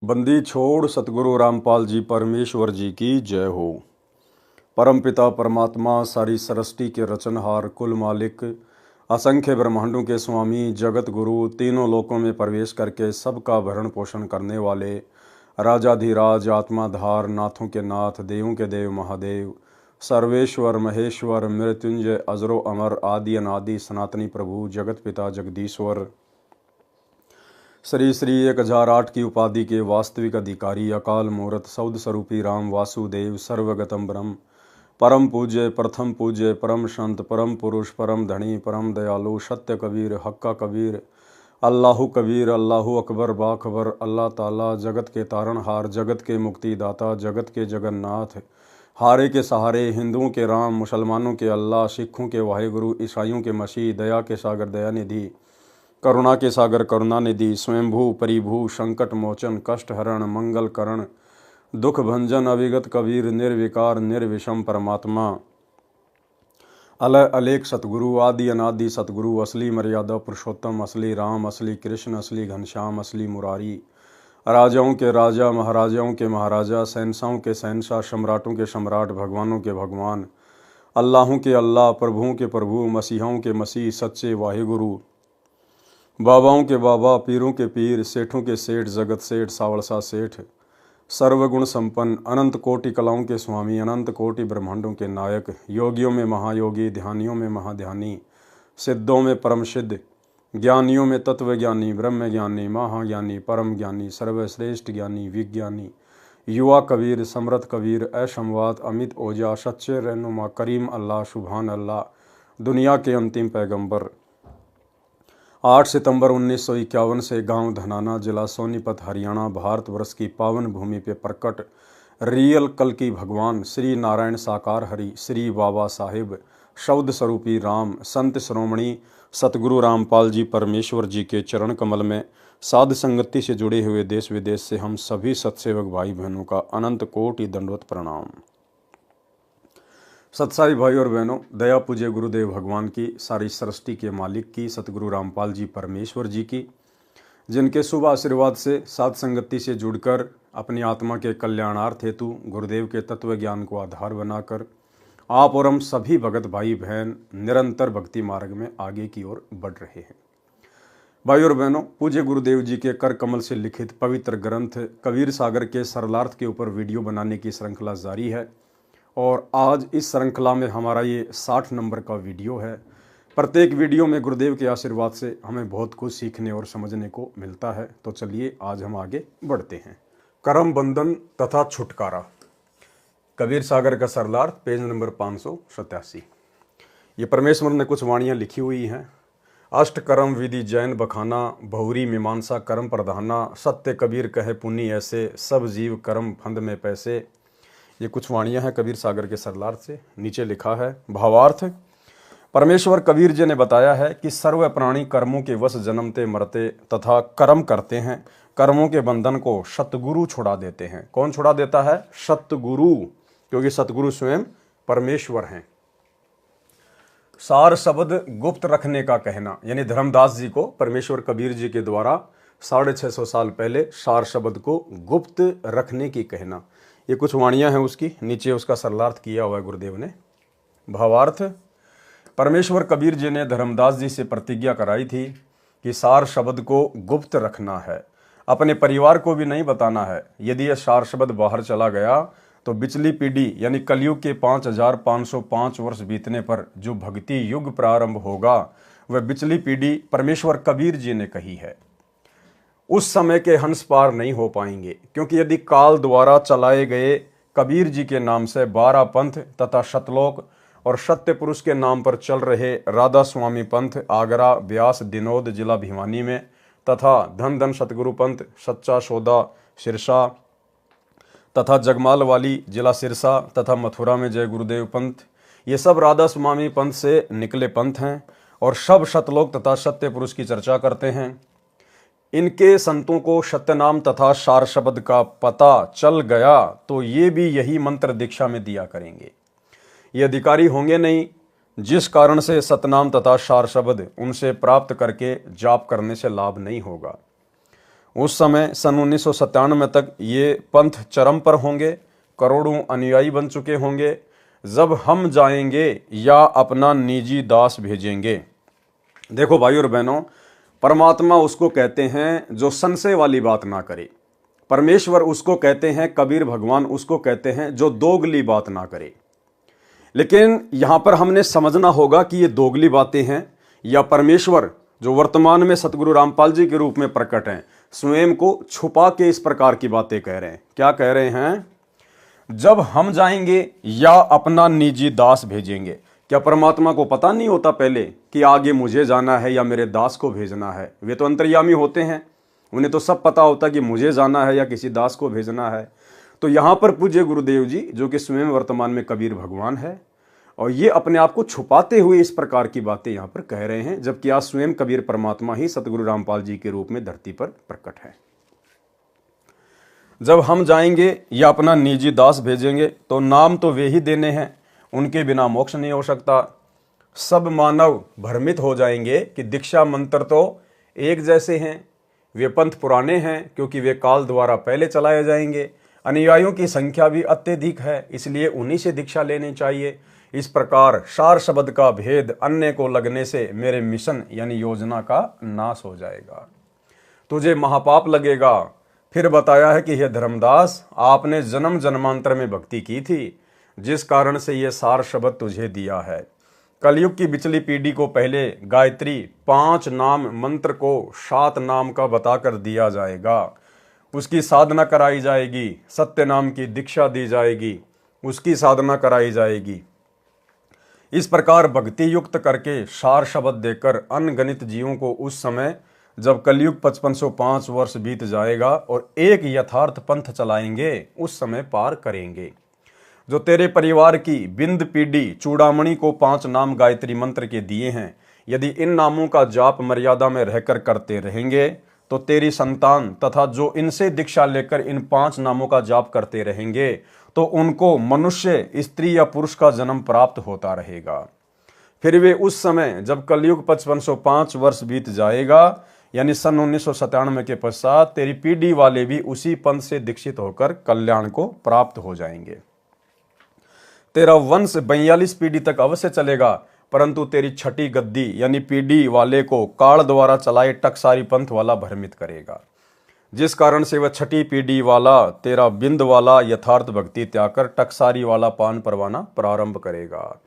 बंदी छोड़ सतगुरु रामपाल जी परमेश्वर जी की जय हो। परम पिता परमात्मा सारी सृष्टि के रचनहार कुल मालिक असंख्य ब्रह्मांडों के स्वामी जगत गुरु तीनों लोकों में प्रवेश करके सबका भरण पोषण करने वाले राजाधिराज आत्माधार नाथों के नाथ देवों के देव महादेव सर्वेश्वर महेश्वर मृत्युंजय अजरो अमर आदि अनादि सनातनी प्रभु जगत पिता जगदीश्वर श्री श्री 1008 की उपाधि के वास्तविक अधिकारी अकाल मूर्त सौद स्वरूपी राम वासुदेव सर्वगतम ब्रह्म परम पूज्य प्रथम पूज्य परम संत परम पुरुष परम धनी परम दयालु सत्य कबीर हक्का कबीर अल्लाहु कबीर अल्लाहु अकबर बाखबर अल्लाह ताला जगत के तारणहार जगत के मुक्तिदाता जगत के जगन्नाथ हारे के सहारे हिंदुओं के राम मुसलमानों के अल्लाह सिखों के वाहेगुरु ईसाइयों के मसीह दया के सागर दया निधि करुणा के सागर करुणा निधि स्वयंभू परिभू संकट मोचन कष्ट हरण मंगल करण दुख भंजन अविगत कबीर निर्विकार निर्विषम परमात्मा अलय अलेख सतगुरु आदि अनादि सतगुरु असली मर्यादा पुरुषोत्तम असली राम असली कृष्ण असली घनश्याम असली मुरारी राजाओं के राजा महाराजाओं के महाराजा शहंशाहों के शहंशाह सम्राटों के सम्राट भगवानों के भगवान अल्लाहों के अल्लाह प्रभुओं के प्रभु मसीहों के मसीह सच्चे वाहिगुरु बाबाओं के बाबा पीरों के पीर सेठों के सेठ जगत सेठ सावड़सा सेठ सर्वगुण संपन्न अनंत कोटि कलाओं के स्वामी अनंत कोटि ब्रह्मांडों के नायक योगियों में महायोगी ध्यानियों में महाध्यानी सिद्धों में परम सिद्ध ज्ञानियों में तत्वज्ञानी ब्रह्म ज्ञानी महाज्ञानी परम ज्ञानी सर्वश्रेष्ठ ज्ञानी विज्ञानी युवा कबीर समृद्ध कबीर असंवाद अमित ओजा सच्चे रहनुमा करीम अल्लाह सुभान अल्लाह दुनिया के अंतिम पैगंबर 8 सितंबर 1951 से गांव धनाना जिला सोनीपत हरियाणा भारतवर्ष की पावन भूमि पे प्रकट रियल कल की भगवान श्री नारायण साकार हरि श्री बाबा साहिब शब्द स्वरूपी राम संत श्रोमणी सतगुरु रामपाल जी परमेश्वर जी के चरण कमल में साध संगति से जुड़े हुए देश विदेश से हम सभी सत्सेवक भाई बहनों का अनंत कोटि दंडवत प्रणाम। सत्साई भाई और बहनों, दया पूज्य गुरुदेव भगवान की सारी सृष्टि के मालिक की सतगुरु रामपाल जी परमेश्वर जी की, जिनके शुभ आशीर्वाद से साध संगति से जुड़कर अपनी आत्मा के कल्याणार्थ हेतु गुरुदेव के तत्व ज्ञान को आधार बनाकर आप और हम सभी भगत भाई बहन निरंतर भक्ति मार्ग में आगे की ओर बढ़ रहे हैं। भाई और बहनों, पूज्य गुरुदेव जी के कर कमल से लिखित पवित्र ग्रंथ कबीर सागर के सरलार्थ के ऊपर वीडियो बनाने की श्रृंखला जारी है और आज इस श्रृंखला में हमारा ये 60 नंबर का वीडियो है। प्रत्येक वीडियो में गुरुदेव के आशीर्वाद से हमें बहुत कुछ सीखने और समझने को मिलता है। तो चलिए आज हम आगे बढ़ते हैं। कर्म बंधन तथा छुटकारा, कबीर सागर का सरलार्थ, पेज नंबर 587। ये परमेश्वर ने कुछ वाणियाँ लिखी हुई हैं। अष्ट कर्म विधि जैन बखाना बहुरी मीमांसा कर्म प्रधाना सत्य कबीर कहे पुण्य ऐसे सब जीव कर्म फंद में पैसे। ये कुछ वाणियाँ हैं कबीर सागर के सरलार्थ से। नीचे लिखा है भावार्थ। परमेश्वर कबीर जी ने बताया है कि सर्व प्राणी कर्मों के वश जन्मते मरते तथा कर्म करते हैं। कर्मों के बंधन को सतगुरु छुड़ा देते हैं। कौन छुड़ा देता है? सतगुरु, क्योंकि सतगुरु स्वयं परमेश्वर हैं। सार शब्द गुप्त रखने का कहना, यानी धर्मदास जी को परमेश्वर कबीर जी के द्वारा 650 साल पहले सार शब्द को गुप्त रखने की कहना। ये कुछ वाणियाँ हैं उसकी। नीचे उसका सरलार्थ किया हुआ है गुरुदेव ने। भावार्थ। परमेश्वर कबीर जी ने धर्मदास जी से प्रतिज्ञा कराई थी कि सार शब्द को गुप्त रखना है, अपने परिवार को भी नहीं बताना है। यदि यह सार शब्द बाहर चला गया तो बिचली पीढ़ी यानी कलयुग के 5505 वर्ष बीतने पर जो भक्ति युग प्रारंभ होगा वह बिचली पीढ़ी परमेश्वर कबीर जी ने कही है। उस समय के हंस पार नहीं हो पाएंगे, क्योंकि यदि काल द्वारा चलाए गए कबीर जी के नाम से 12 पंथ तथा शतलोक और सत्य पुरुष के नाम पर चल रहे राधा स्वामी पंथ आगरा व्यास दिनोद जिला भिवानी में तथा धन धन सतगुरु पंथ सच्चा सौदा सिरसा तथा जगमाल वाली जिला सिरसा तथा मथुरा में जय गुरुदेव पंथ, ये सब राधा स्वामी पंथ से निकले पंथ हैं और सब शतलोक तथा सत्य पुरुष की चर्चा करते हैं। इनके संतों को सत्यनाम तथा सार शब्द का पता चल गया तो ये भी यही मंत्र दीक्षा में दिया करेंगे। ये अधिकारी होंगे नहीं, जिस कारण से सतनाम तथा सार शब्द उनसे प्राप्त करके जाप करने से लाभ नहीं होगा। उस समय सन 1997 तक ये पंथ चरम पर होंगे, करोड़ों अनुयायी बन चुके होंगे। जब हम जाएंगे या अपना निजी दास भेजेंगे। देखो भाई और बहनों, परमात्मा उसको कहते हैं जो संशय वाली बात ना करे। परमेश्वर उसको कहते हैं, कबीर भगवान उसको कहते हैं जो दोगली बात ना करे। लेकिन यहां पर हमने समझना होगा कि ये दोगली बातें हैं या परमेश्वर जो वर्तमान में सतगुरु रामपाल जी के रूप में प्रकट हैं, स्वयं को छुपा के इस प्रकार की बातें कह रहे हैं। क्या कह रहे हैं? जब हम जाएंगे या अपना निजी दास भेजेंगे। क्या परमात्मा को पता नहीं होता पहले कि आगे मुझे जाना है या मेरे दास को भेजना है? वे तो अंतर्यामी होते हैं, उन्हें तो सब पता होता कि मुझे जाना है या किसी दास को भेजना है। तो यहां पर पूज्य गुरुदेव जी जो कि स्वयं वर्तमान में कबीर भगवान है, और ये अपने आप को छुपाते हुए इस प्रकार की बातें यहां पर कह रहे हैं, जबकि आज स्वयं कबीर परमात्मा ही सतगुरु रामपाल जी के रूप में धरती पर प्रकट है। जब हम जाएंगे या अपना निजी दास भेजेंगे तो नाम तो वे ही देने हैं, उनके बिना मोक्ष नहीं हो सकता। सब मानव भ्रमित हो जाएंगे कि दीक्षा मंत्र तो एक जैसे हैं, वे पंथ पुराने हैं क्योंकि वे काल द्वारा पहले चलाए जाएंगे। अनुयायियों की संख्या भी अत्यधिक है, इसलिए उन्हीं से दीक्षा लेनी चाहिए। इस प्रकार सार शब्द का भेद अन्य को लगने से मेरे मिशन यानी योजना का नाश हो जाएगा, तुझे महापाप लगेगा। फिर बताया है कि हे धर्मदास, आपने जन्म जन्मांतर में भक्ति की थी, जिस कारण से यह सार शब्द तुझे दिया है। कलयुग की बिचली पीढ़ी को पहले गायत्री 5 नाम मंत्र को 7 नाम का बताकर दिया जाएगा, उसकी साधना कराई जाएगी। सत्य नाम की दीक्षा दी जाएगी, उसकी साधना कराई जाएगी। इस प्रकार भक्ति युक्त करके सार शब्द देकर अनगणित जीवों को उस समय जब कलयुग 5505 वर्ष बीत जाएगा और एक यथार्थ पंथ चलाएंगे, उस समय पार करेंगे। जो तेरे परिवार की बिंद पीढ़ी चूड़ामणि को 5 नाम गायत्री मंत्र के दिए हैं, यदि इन नामों का जाप मर्यादा में रहकर करते रहेंगे तो तेरी संतान तथा जो इनसे दीक्षा लेकर इन 5 नामों का जाप करते रहेंगे तो उनको मनुष्य, स्त्री या पुरुष का जन्म प्राप्त होता रहेगा। फिर वे उस समय जब कलयुग 5505 वर्ष बीत जाएगा यानी सन 1997 के पश्चात तेरी पीढ़ी वाले भी उसी पंथ से दीक्षित होकर कल्याण को प्राप्त हो जाएंगे। तेरा वंश 42 पीढ़ी तक अवश्य चलेगा, परंतु तेरी छठी गद्दी यानी पीढ़ी वाले को काल द्वारा चलाए टकसारी पंथ वाला भ्रमित करेगा, जिस कारण से वह छठी पीढ़ी वाला तेरा बिंद वाला यथार्थ भक्ति त्याग कर टकसारी वाला पान परवाना प्रारंभ करेगा।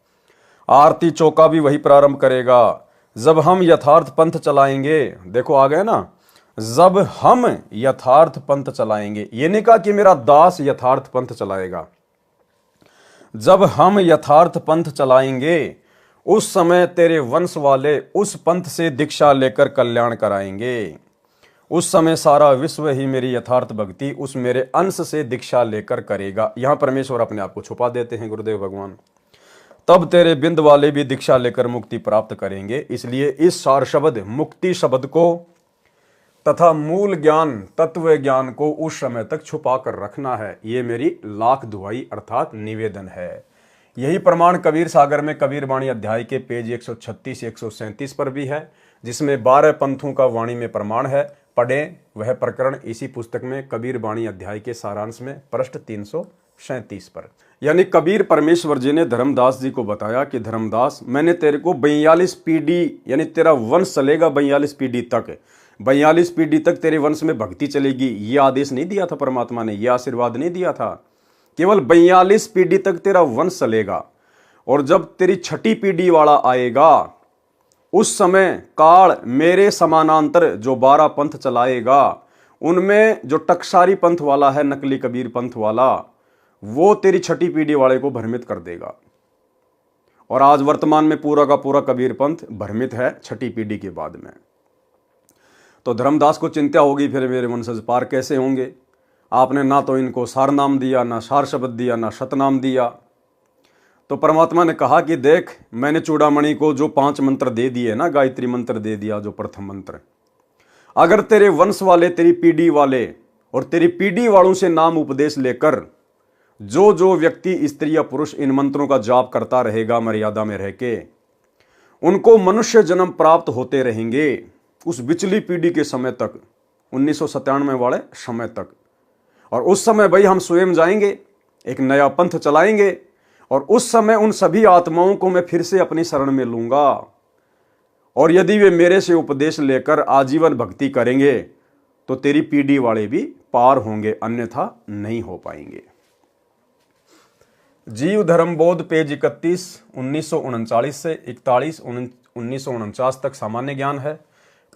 आरती चौका भी वही प्रारंभ करेगा। जब हम यथार्थ पंथ चलाएंगे, देखो आ गए ना, जब हम यथार्थ पंथ चलाएंगे, ये नहीं कहा कि मेरा दास यथार्थ पंथ चलाएगा। जब हम यथार्थ पंथ चलाएंगे उस समय तेरे वंश वाले उस पंथ से दीक्षा लेकर कल्याण कराएंगे। उस समय सारा विश्व ही मेरी यथार्थ भक्ति उस मेरे अंश से दीक्षा लेकर करेगा। यहां परमेश्वर अपने आप को छुपा देते हैं गुरुदेव भगवान। तब तेरे बिंद वाले भी दीक्षा लेकर मुक्ति प्राप्त करेंगे। इसलिए इस सार शब्द मुक्ति शब्द को तथा मूल ज्ञान तत्व ज्ञान को उस समय तक छुपा कर रखना है। ये मेरी लाख दुहाई अर्थात निवेदन है। यही प्रमाण कबीर सागर में कबीर वाणी अध्याय के पेज 136 137 पर भी है, जिसमें 12 पंथों का वाणी में प्रमाण है। पढ़ें वह प्रकरण इसी पुस्तक में कबीर वाणी अध्याय के सारांश में पृष्ठ 337 पर। यानी कबीर परमेश्वर जी ने धर्मदास जी को बताया कि धर्मदास, मैंने तेरे को 42 पीढ़ी यानी तेरा वंश चलेगा 42 पीढ़ी तक, 42 पीढ़ी तक तेरे वंश में भक्ति चलेगी। ये आदेश नहीं दिया था परमात्मा ने, यह आशीर्वाद नहीं दिया था। केवल 42 पीढ़ी तक तेरा वंश चलेगा, और जब तेरी छठी पीढ़ी वाला आएगा उस समय काल मेरे समानांतर जो 12 पंथ चलाएगा, उनमें जो टकसारी पंथ वाला है, नकली कबीर पंथ वाला, वो तेरी छठी पीढ़ी वाले को भ्रमित कर देगा। और आज वर्तमान में पूरा का पूरा कबीर पंथ भ्रमित है छठी पीढ़ी के बाद में। तो धर्मदास को चिंता होगी, फिर मेरे वंशज पार कैसे होंगे? आपने ना तो इनको सार नाम दिया, ना सार शब्द दिया, ना सतनाम दिया। तो परमात्मा ने कहा कि देख, मैंने चूड़ामणि को जो 5 मंत्र दे दिए ना, गायत्री मंत्र दे दिया जो प्रथम मंत्र, अगर तेरे वंश वाले, तेरी पीढ़ी वाले और तेरी पीढ़ी वालों से नाम उपदेश लेकर जो जो व्यक्ति स्त्री या पुरुष इन मंत्रों का जाप करता रहेगा मर्यादा में रह के, उनको मनुष्य जन्म प्राप्त होते रहेंगे उस बिचली पीढ़ी के समय तक। 1997 वाले समय तक। और उस समय भाई हम स्वयं जाएंगे, एक नया पंथ चलाएंगे, और उस समय उन सभी आत्माओं को मैं फिर से अपनी शरण में लूंगा, और यदि वे मेरे से उपदेश लेकर आजीवन भक्ति करेंगे तो तेरी पीढ़ी वाले भी पार होंगे, अन्यथा नहीं हो पाएंगे। जीव धर्म बोध पेज 31, 1939 से 41, 1949 तक सामान्य ज्ञान है।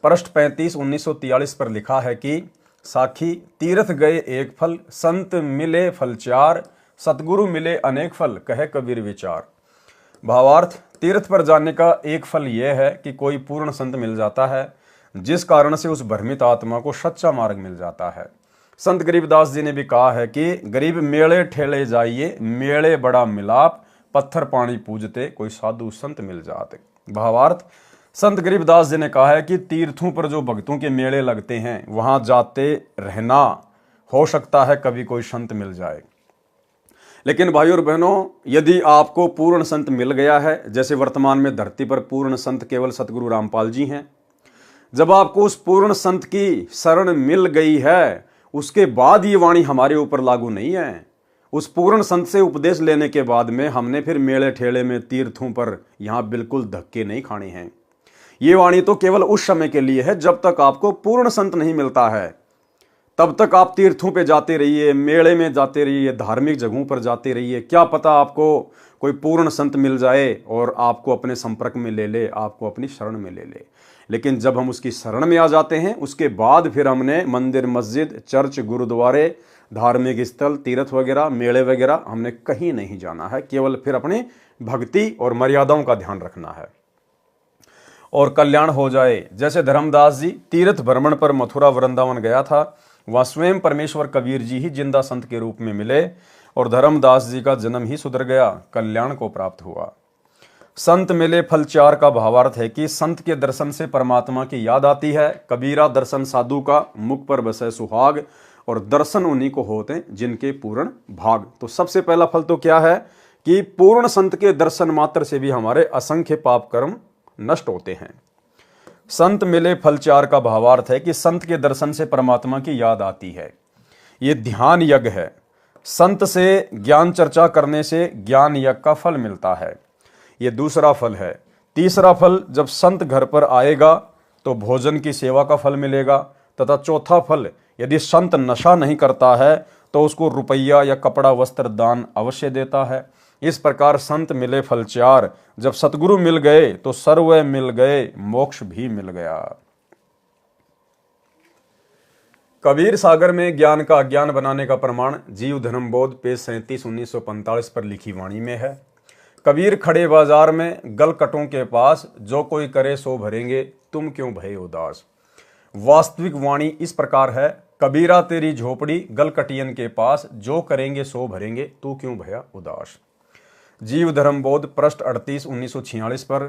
पृष्ठ 35, 1943 पर लिखा है कि साखी तीर्थ गए एक फल, संत मिले फल चार, सतगुरु मिले अनेक फल, कहे कबीर विचार। भावार्थ, तीर्थ पर जाने का एक फल यह है कि कोई पूर्ण संत मिल जाता है, जिस कारण से उस भ्रमित आत्मा को सच्चा मार्ग मिल जाता है। संत गरीबदास जी ने भी कहा है कि गरीब मेले ठेले जाइए, मेले बड़ा मिलाप, पत्थर पानी पूजते कोई साधु संत मिल जाते। भावार्थ, संत गरीबदास जी ने कहा है कि तीर्थों पर जो भक्तों के मेले लगते हैं वहां जाते रहना, हो सकता है कभी कोई संत मिल जाए। लेकिन भाइयों और बहनों, यदि आपको पूर्ण संत मिल गया है, जैसे वर्तमान में धरती पर पूर्ण संत केवल सतगुरु रामपाल जी हैं, जब आपको उस पूर्ण संत की शरण मिल गई है, उसके बाद ये वाणी हमारे ऊपर लागू नहीं है। उस पूर्ण संत से उपदेश लेने के बाद में हमने फिर मेले ठेले में तीर्थों पर यहां बिल्कुल धक्के नहीं खाने हैं। ये वाणी तो केवल उस समय के लिए है जब तक आपको पूर्ण संत नहीं मिलता है। तब तक आप तीर्थों पे जाते रहिए, मेले में जाते रहिए, धार्मिक जगहों पर जाते रहिए, क्या पता आपको कोई पूर्ण संत मिल जाए और आपको अपने संपर्क में ले ले, आपको अपनी शरण में ले ले। लेकिन जब हम उसकी शरण में आ जाते हैं, उसके बाद फिर हमने मंदिर, मस्जिद, चर्च, गुरुद्वारे, धार्मिक स्थल, तीर्थ वगैरह, मेले वगैरह हमने कहीं नहीं जाना है। केवल फिर अपनी भक्ति और मर्यादाओं का ध्यान रखना है और कल्याण हो जाए। जैसे धर्मदास जी तीर्थ भ्रमण पर मथुरा वृंदावन गया था, वहां स्वयं परमेश्वर कबीर जी ही जिंदा संत के रूप में मिले और धर्मदास जी का जन्म ही सुधर गया, कल्याण को प्राप्त हुआ। संत मिले फल चार का भावार्थ है कि संत के दर्शन से परमात्मा की याद आती है। कबीरा दर्शन साधु का, मुख पर बसे सुहाग, और दर्शन उन्हीं को होते जिनके पूर्ण भाग। तो सबसे पहला फल तो क्या है कि पूर्ण संत के दर्शन मात्र से भी हमारे असंख्य पाप कर्म नष्ट होते हैं। संत मिले फल चार का भावार्थ है कि संत के दर्शन से परमात्मा की याद आती है। ये ध्यान यज्ञ है। संत से ज्ञान चर्चा करने से ज्ञान यज्ञ का फल मिलता है। ये दूसरा फल है। तीसरा फल, जब संत घर पर आएगा तो भोजन की सेवा का फल मिलेगा। तथा चौथा फल, यदि संत नशा नहीं करता है तो उसको रुपया या कपड़ा वस्त्र दान अवश्य देता है। इस प्रकार संत मिले फल चार, जब सतगुरु मिल गए तो सर्व मिल गए, मोक्ष भी मिल गया। कबीर सागर में ज्ञान का अज्ञान बनाने का प्रमाण जीव धर्म बोध पेज 37, 1945 पर लिखी वाणी में है। कबीर खड़े बाजार में गलकटों के पास, जो कोई करे सो भरेंगे, तुम क्यों भये उदास। वास्तविक वाणी इस प्रकार है, कबीरा तेरी झोपड़ी गलकटियन के पास, जो करेंगे सो भरेंगे, तू क्यों भया उदास। जीव धर्म बोध पृष्ठ 38, 1946 पर,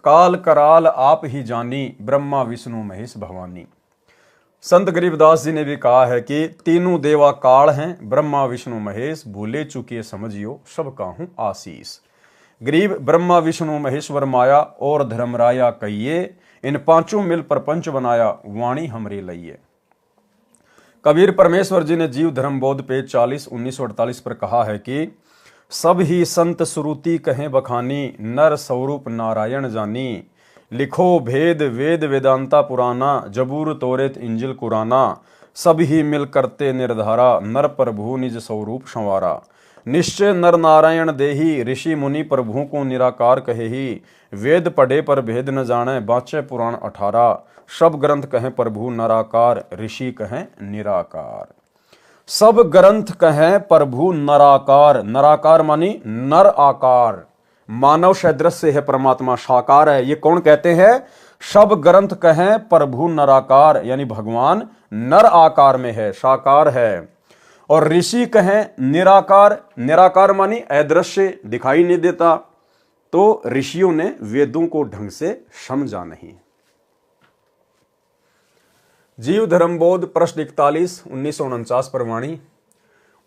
काल कराल आप ही जानी, ब्रह्मा विष्णु महेश भवानी। संत गरीबदास जी ने भी कहा है कि तीनों देवा काल हैं, ब्रह्मा विष्णु महेश, भूले चुके समझियो सबका हूं आशीष। गरीब ब्रह्मा विष्णु महेश्वर माया और धर्मराया कहिए, इन पांचों मिल प्रपंच बनाया, वाणी हमरे लइए। कबीर परमेश्वर जी ने जीव धर्म बोध पेज 40, 1948 पर कहा है कि सब ही संत श्रुति कहें बखानी, नर स्वरूप नारायण जानी। लिखो भेद वेद वेदांता पुराना, जबूर तोरेत इंजिल कुराना। सब ही मिल करते निर्धारा, नर प्रभु निज स्वरूप संवारा। निश्चय नर नारायण देही, ऋषि मुनि प्रभु को निराकार कहे ही। वेद पढ़े पर भेद न जाने, बाँचे पुराण 18। सब ग्रंथ कहें प्रभु नराकार, ऋषि कहें निराकार। सब ग्रंथ कहें प्रभु नराकार। नराकार मानी नर आकार, मानव सदृश से है परमात्मा, साकार है। ये कौन कहते हैं? सब ग्रंथ कहें प्रभु नराकार, यानी भगवान नर आकार में है, साकार है। और ऋषि कहें निराकार। निराकार मानी अदृश्य, दिखाई नहीं देता। तो ऋषियों ने वेदों को ढंग से समझा नहीं। जीव धर्म बोध प्रश्न 41, 1949 पर वाणी,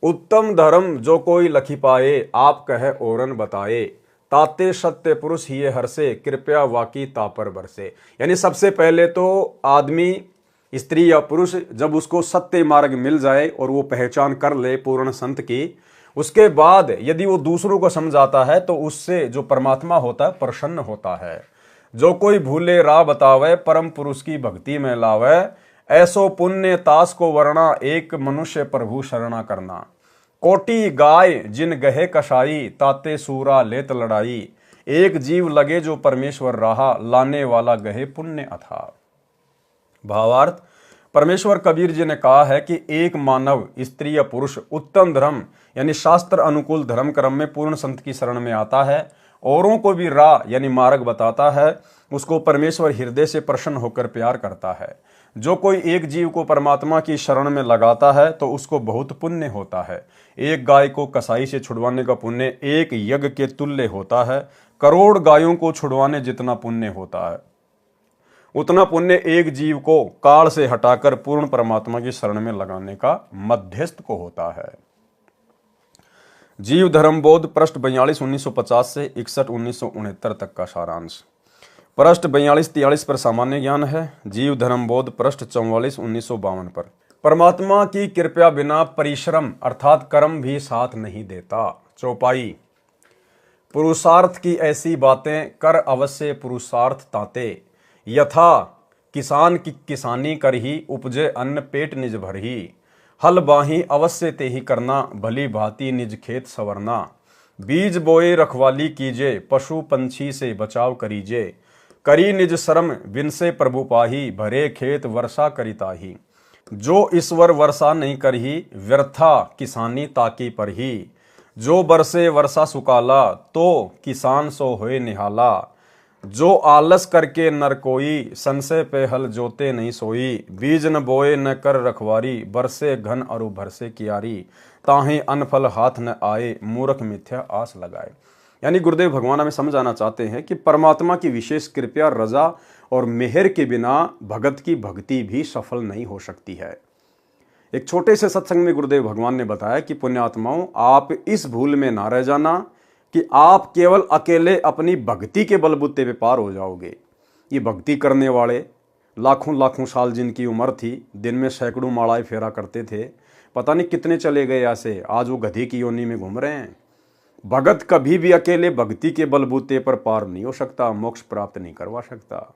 उत्तम धर्म जो कोई लखी पाए, आप कहे औरन बताए। ताते सत्य पुरुष ही हर से, कृपया वाकी तापर बरसे। यानी सबसे पहले तो आदमी स्त्री या पुरुष जब उसको सत्य मार्ग मिल जाए और वो पहचान कर ले पूर्ण संत की, उसके बाद यदि वो दूसरों को समझाता है तो उससे जो परमात्मा होता है प्रसन्न होता है। जो कोई भूले राह बतावे, परम पुरुष की भक्ति में लावे, ऐसो पुण्य तास को वर्णा, एक मनुष्य प्रभु शरणा करना। कोटि गाय जिन गहे कसाई, ताते सूरा लेत लड़ाई, एक जीव लगे जो परमेश्वर रहा, लाने वाला गहे पुण्य अथा। भावार्थ, परमेश्वर कबीर जी ने कहा है कि एक मानव, स्त्री या पुरुष उत्तम धर्म यानी शास्त्र अनुकूल धर्म कर्म में पूर्ण संत की शरण में आता है, औरों को भी राह यानी मार्ग बताता है, उसको परमेश्वर हृदय से प्रसन्न होकर प्यार करता है। जो कोई एक जीव को परमात्मा की शरण में लगाता है तो उसको बहुत पुण्य होता है। एक गाय को कसाई से छुड़वाने का पुण्य एक यज्ञ के तुल्य होता है। करोड़ गायों को छुड़वाने जितना पुण्य होता है, उतना पुण्य एक जीव को काल से हटाकर पूर्ण परमात्मा की शरण में लगाने का मध्यस्थ को होता है। जीव धर्म बोध, पृष्ठ 42 1950 से 61 1969 तक का सारांश। पृष्ठ 42-43 पर सामान्य ज्ञान है। जीव धर्म बोध, पृष्ठ 44 1952 पर। परमात्मा की कृपा बिना परिश्रम अर्थात कर्म भी साथ नहीं देता। चौपाई। पुरुषार्थ की ऐसी बातें कर अवश्य पुरुषार्थ ताते, यथा किसान की किसानी कर ही, उपजे अन्न पेट निज भर ही। हल बाही अवश्य ते ही करना, भली भांति निज खेत सवरना। बीज बोए रखवाली कीजे, पशु पंछी से बचाव करीजे। करी निज श्रम बिनसे प्रभु पाही, भरे खेत वर्षा करिताही। जो ईश्वर वर्षा नहीं करही, व्यर्था किसानी ताकी पर ही। जो बरसे वर्षा सुकाला, तो किसान सो होए निहाला। जो आलस करके नर कोई, संशय पे हल जोते नहीं सोई। बीज न बोए न कर रखवारी, बरसे घन अरु भरसे कियारी। ताहे अनफल हाथ न आए, मूर्ख मिथ्या आस लगाए। यानी गुरुदेव भगवान हमें समझाना चाहते हैं कि परमात्मा की विशेष कृपा, रजा और मेहर के बिना भगत की भक्ति भी सफल नहीं हो सकती है। एक छोटे से सत्संग में गुरुदेव भगवान ने बताया कि पुण्यात्माओं, आप इस भूल में ना रह जाना कि आप केवल अकेले अपनी भक्ति के बलबूते पे पार हो जाओगे। ये भक्ति करने वाले लाखों लाखों साल जिनकी उम्र थी, दिन में सैकड़ों मालाएं फेरा करते थे, पता नहीं कितने चले गए ऐसे, आज वो गधे की योनि में घूम रहे हैं। भगत कभी भी अकेले भक्ति के बलबूते पर पार नहीं हो सकता, मोक्ष प्राप्त नहीं करवा सकता।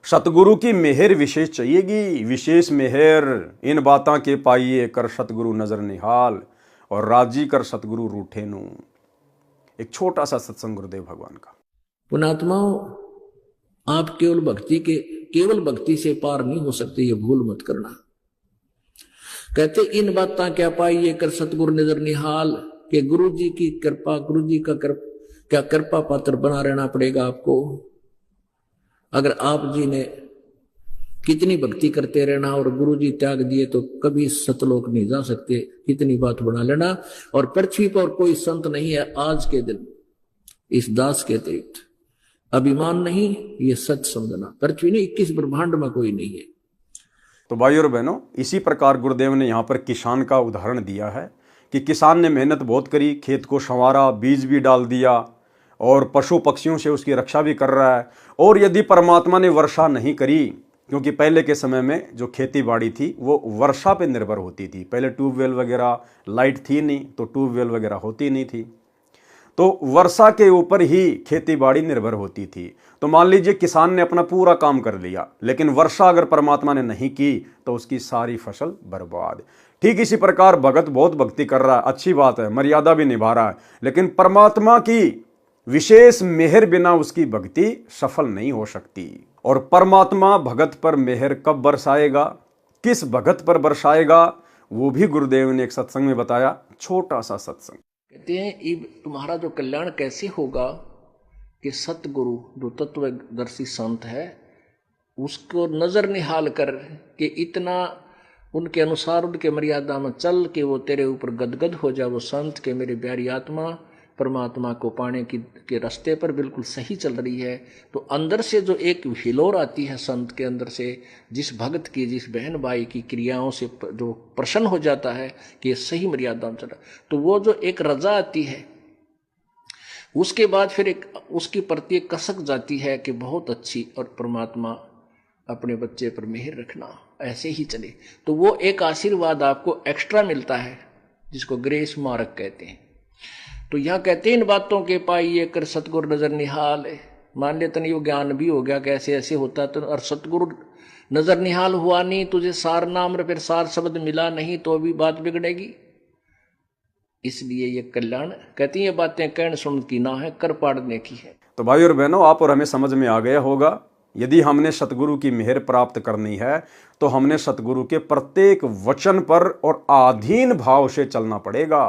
सतगुरु की मेहर विशेष चाहिएगी, विशेष मेहर इन बातां के पाइए, कर सतगुरु नजर निहाल, और राजी कर सतगुरु रूठे नू। एक छोटा सा सत्संग गुरुदेव भगवान का। पुणात्माओं, आप केवल भक्ति से पार नहीं हो सकते, ये भूल मत करना। कहते इन बातां क्या पाइए, कर सतगुरु नजर निहाल, कि गुरु जी की कृपा, गुरु जी का क्या कृपा पात्र बना रहना पड़ेगा आपको। अगर आप जी ने कितनी भक्ति करते रहना और गुरु जी त्याग दिए तो कभी सतलोक नहीं जा सकते। कितनी बात बना लेना। और पृथ्वी पर कोई संत नहीं है आज के दिन इस दास के अतिरिक्त। अभिमान नहीं, ये सच समझना। पृथ्वी ने 21 ब्रह्मांड में कोई नहीं है। तो भाई और बहनों, इसी प्रकार गुरुदेव ने यहाँ पर किसान का उदाहरण दिया है कि किसान ने मेहनत बहुत करी, खेत को संवारा, बीज भी डाल दिया और पशु पक्षियों से उसकी रक्षा भी कर रहा है। और यदि परमात्मा ने वर्षा नहीं करी, क्योंकि पहले के समय में जो खेती बाड़ी थी वो वर्षा पे निर्भर होती थी, पहले ट्यूबवेल वगैरह लाइट थी नहीं, तो ट्यूबवेल वगैरह होती नहीं थी, तो वर्षा के ऊपर ही खेती बाड़ी निर्भर होती थी। तो मान लीजिए किसान ने अपना पूरा काम कर लिया, लेकिन वर्षा अगर परमात्मा ने नहीं की तो उसकी सारी फसल बर्बाद। ठीक इसी प्रकार भगत बहुत भक्ति कर रहा है, अच्छी बात है, मर्यादा भी निभा रहा है, लेकिन परमात्मा की विशेष मेहर बिना उसकी भक्ति सफल नहीं हो सकती। और परमात्मा भगत पर मेहर कब बरसाएगा, किस भगत पर बरसाएगा, वो भी गुरुदेव ने एक सत्संग में बताया। छोटा सा सत्संग। कहते हैं तुम्हारा जो कल्याण कैसे होगा कि सतगुरु जो तत्वदर्शी संत है उसको नजर निहाल कर के इतना उनके अनुसार उनके मर्यादा में चल के वो तेरे ऊपर गदगद हो जाए। वो संत के मेरी प्यारी आत्मा परमात्मा को पाने के रास्ते पर बिल्कुल सही चल रही है। तो अंदर से जो एक हिलोर आती है संत के अंदर से, जिस भक्त की, जिस बहन भाई की क्रियाओं से जो प्रसन्न हो जाता है कि ये सही मर्यादा में चल रहा, तो वो जो एक रजा आती है, उसके बाद फिर एक उसकी प्रति एक कसक जाती है कि बहुत अच्छी। और परमात्मा अपने बच्चे पर मेहर रखना, ऐसे ही चले तो वो एक आशीर्वाद आपको एक्स्ट्रा मिलता है, जिसको ग्रेस मार्क कहते हैं। तो यहां कहते हैं इन बातों के पाइए कर सतगुरु नजर निहाल। मान ले तन यो ज्ञान भी हो गया कैसे ऐसे होता तो, और सतगुरु नजर निहाल हुआ नहीं, तुझे सार नाम फिर सार शब्द मिला नहीं, तो भी बात बिगड़ेगी। इसलिए ये कल्याण कहती है बातें कहन सुन की ना है, कर पाड़ने की है। तो भाई और बहनों, आप और हमें समझ में आ गया होगा, यदि हमने सतगुरु की मेहर प्राप्त करनी है तो हमने सतगुरु के प्रत्येक वचन पर और आधीन भाव से चलना पड़ेगा।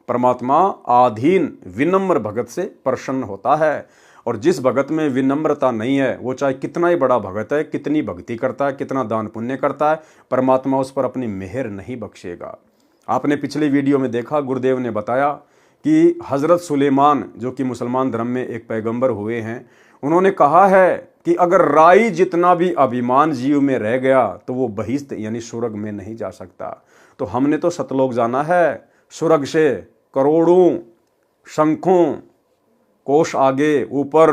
परमात्मा आधीन विनम्र भगत से प्रसन्न होता है, और जिस भगत में विनम्रता नहीं है, वो चाहे कितना ही बड़ा भगत है, कितनी भक्ति करता है, कितना दान पुण्य करता है, परमात्मा उस पर अपनी मेहर नहीं बख्शेगा। आपने पिछली वीडियो में देखा, गुरुदेव ने बताया कि हजरत सुलेमान जो कि मुसलमान धर्म में एक पैगंबर हुए हैं, उन्होंने कहा है कि अगर राई जितना भी अभिमान जीव में रह गया तो वो बहिश्त यानी स्वर्ग में नहीं जा सकता। तो हमने तो सतलोक जाना है, स्वर्ग से करोड़ों शंखों कोष आगे ऊपर।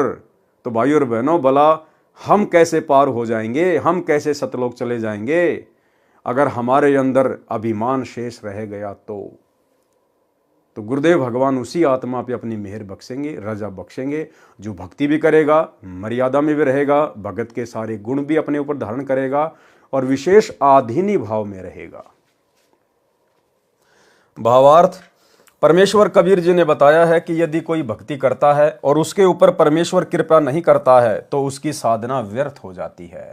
तो भाई और बहनों, भला हम कैसे पार हो जाएंगे, हम कैसे सतलोक चले जाएंगे अगर हमारे अंदर अभिमान शेष रह गया तो गुरुदेव भगवान उसी आत्मा पे अपनी मेहर बख्शेंगे, रजा बख्शेंगे, जो भक्ति भी करेगा, मर्यादा में भी रहेगा, भगत के सारे गुण भी अपने ऊपर धारण करेगा और विशेष आधीनी भाव में रहेगा। भावार्थ, परमेश्वर कबीर जी ने बताया है कि यदि कोई भक्ति करता है और उसके ऊपर परमेश्वर कृपा नहीं करता है तो उसकी साधना व्यर्थ हो जाती है।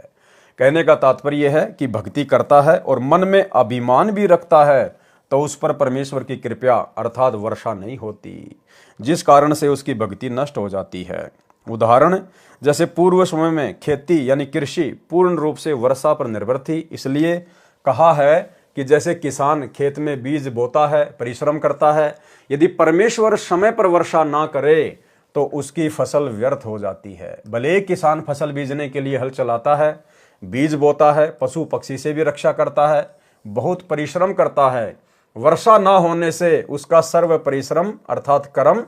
कहने का तात्पर्य यह है कि भक्ति करता है और मन में अभिमान भी रखता है तो उस पर परमेश्वर की कृपा अर्थात वर्षा नहीं होती, जिस कारण से उसकी भक्ति नष्ट हो जाती है। उदाहरण, जैसे पूर्व समय में खेती यानी कृषि पूर्ण रूप से वर्षा पर निर्भर थी, इसलिए कहा है कि जैसे किसान खेत में बीज बोता है, परिश्रम करता है, यदि परमेश्वर समय पर वर्षा ना करे तो उसकी फसल व्यर्थ हो जाती है। भले किसान फसल बीजने के लिए हल चलाता है, बीज बोता है, पशु पक्षी से भी रक्षा करता है, बहुत परिश्रम करता है, वर्षा ना होने से उसका सर्व परिश्रम अर्थात कर्म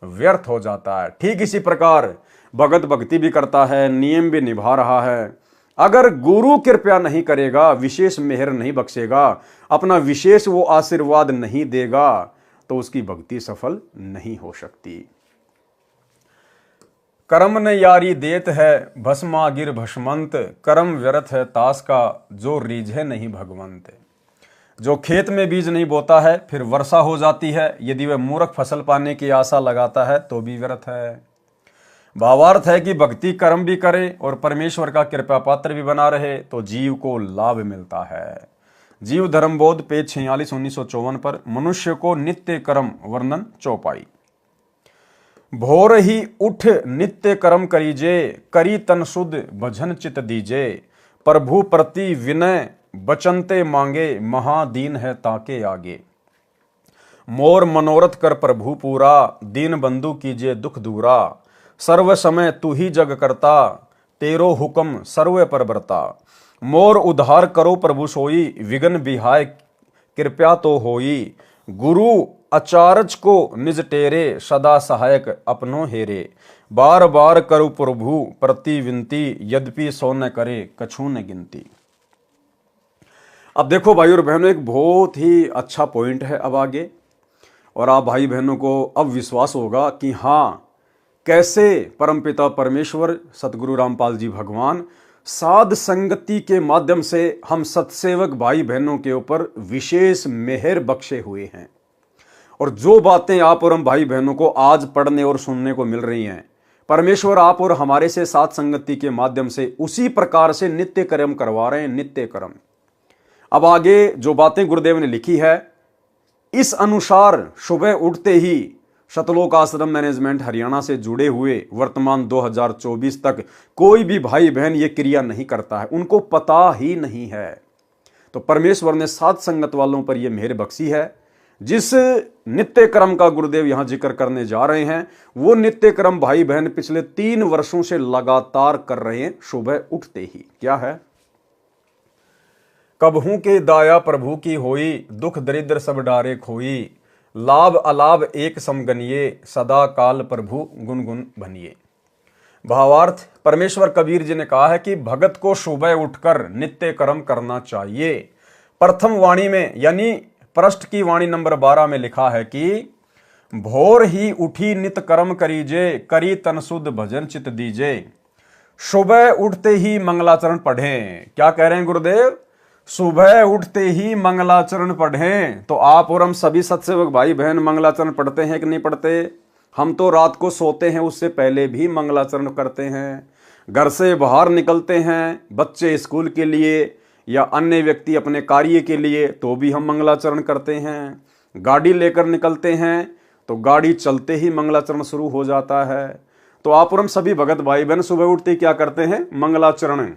व्यर्थ हो जाता है। ठीक इसी प्रकार भगत भक्ति भी करता है, नियम भी निभा रहा है, अगर गुरु कृपा नहीं करेगा, विशेष मेहर नहीं बख्शेगा, अपना विशेष वो आशीर्वाद नहीं देगा तो उसकी भक्ति सफल नहीं हो सकती। कर्म न यारी देत है भस्मा गिर भस्मंत, कर्म व्यर्थ है तास का जो रीझे नहीं भगवंत। जो खेत में बीज नहीं बोता है फिर वर्षा हो जाती है, यदि वह मूर्ख फसल पाने की आशा लगाता है तो भी व्यर्थ है। भावार्थ है कि भक्ति कर्म भी करे और परमेश्वर का कृपा पात्र भी बना रहे तो जीव को लाभ मिलता है। जीव धर्मबोध पेज 46 1954 पर मनुष्य को नित्य कर्म वर्णन चौपाई। भोर ही उठ नित्य कर्म करीजे, करी तन शुद्ध भजन चित दीजे। प्रभु प्रति विनय बचनते मांगे, महादीन है ताके आगे। मोर मनोरथ कर प्रभु पूरा, दीन बंधु कीजिए दुख दूरा। सर्व समय तू ही जग करता, तेरो हुक्म सर्व पर बरता। मोर उद्धार करो प्रभु सोई, विघ्न बिहाय कृपया तो होई। गुरु अचारज को निज टेरे, सदा सहायक अपनो हेरे। बार बार करो प्रभु प्रति विनती, यद्यपि सो न करे कछु न गिनती। अब देखो भाई और बहनों, एक बहुत ही अच्छा पॉइंट है अब आगे, और आप भाई बहनों को अब विश्वास होगा कि हाँ, कैसे परमपिता परमेश्वर सतगुरु रामपाल जी भगवान साध संगति के माध्यम से हम सत्सेवक भाई बहनों के ऊपर विशेष मेहर बख्शे हुए हैं। और जो बातें आप और हम भाई बहनों को आज पढ़ने और सुनने को मिल रही हैं, परमेश्वर आप और हमारे से साध संगति के माध्यम से उसी प्रकार से नित्य कर्म करवा रहे हैं, नित्य कर्म। अब आगे जो बातें गुरुदेव ने लिखी है, इस अनुसार सुबह उठते ही सतलोक आश्रम मैनेजमेंट हरियाणा से जुड़े हुए वर्तमान 2024 तक कोई भी भाई बहन ये क्रिया नहीं करता है, उनको पता ही नहीं है। तो परमेश्वर ने साध संगत वालों पर यह मेहर बख्शी है। जिस नित्य कर्म का गुरुदेव यहां जिक्र करने जा रहे हैं, वो नित्य कर्म भाई बहन पिछले 3 वर्षों से लगातार कर रहे हैं सुबह उठते ही। क्या है? कबहू के दाया प्रभु की होई, दुख दरिद्र सब डारे खोई। लाभ अलाभ एक समगनिये, सदा काल प्रभु गुन गुन बनिए। भावार्थ, परमेश्वर कबीर जी ने कहा है कि भगत को सुबह उठकर नित्य कर्म करना चाहिए। प्रथम वाणी में यानी पृष्ठ की वाणी नंबर 12 में लिखा है कि भोर ही उठी नित कर्म करीजे, करी तन शुद्ध भजन चित दीजे। सुबह उठते ही मंगलाचरण पढ़ें। क्या कह रहे हैं गुरुदेव? सुबह उठते ही मंगलाचरण पढ़ें। तो आप और हम सभी सत्सेवक भाई बहन मंगलाचरण पढ़ते हैं कि नहीं पढ़ते? हम तो रात को सोते हैं उससे पहले भी मंगलाचरण करते हैं। घर से बाहर निकलते हैं बच्चे स्कूल के लिए या अन्य व्यक्ति अपने कार्य के लिए, तो भी हम मंगलाचरण करते हैं। गाड़ी लेकर निकलते हैं तो गाड़ी चलते ही मंगलाचरण शुरू हो जाता है। तो आप और हम सभी भगत भाई बहन सुबह उठते ही क्या करते हैं? मंगलाचरण।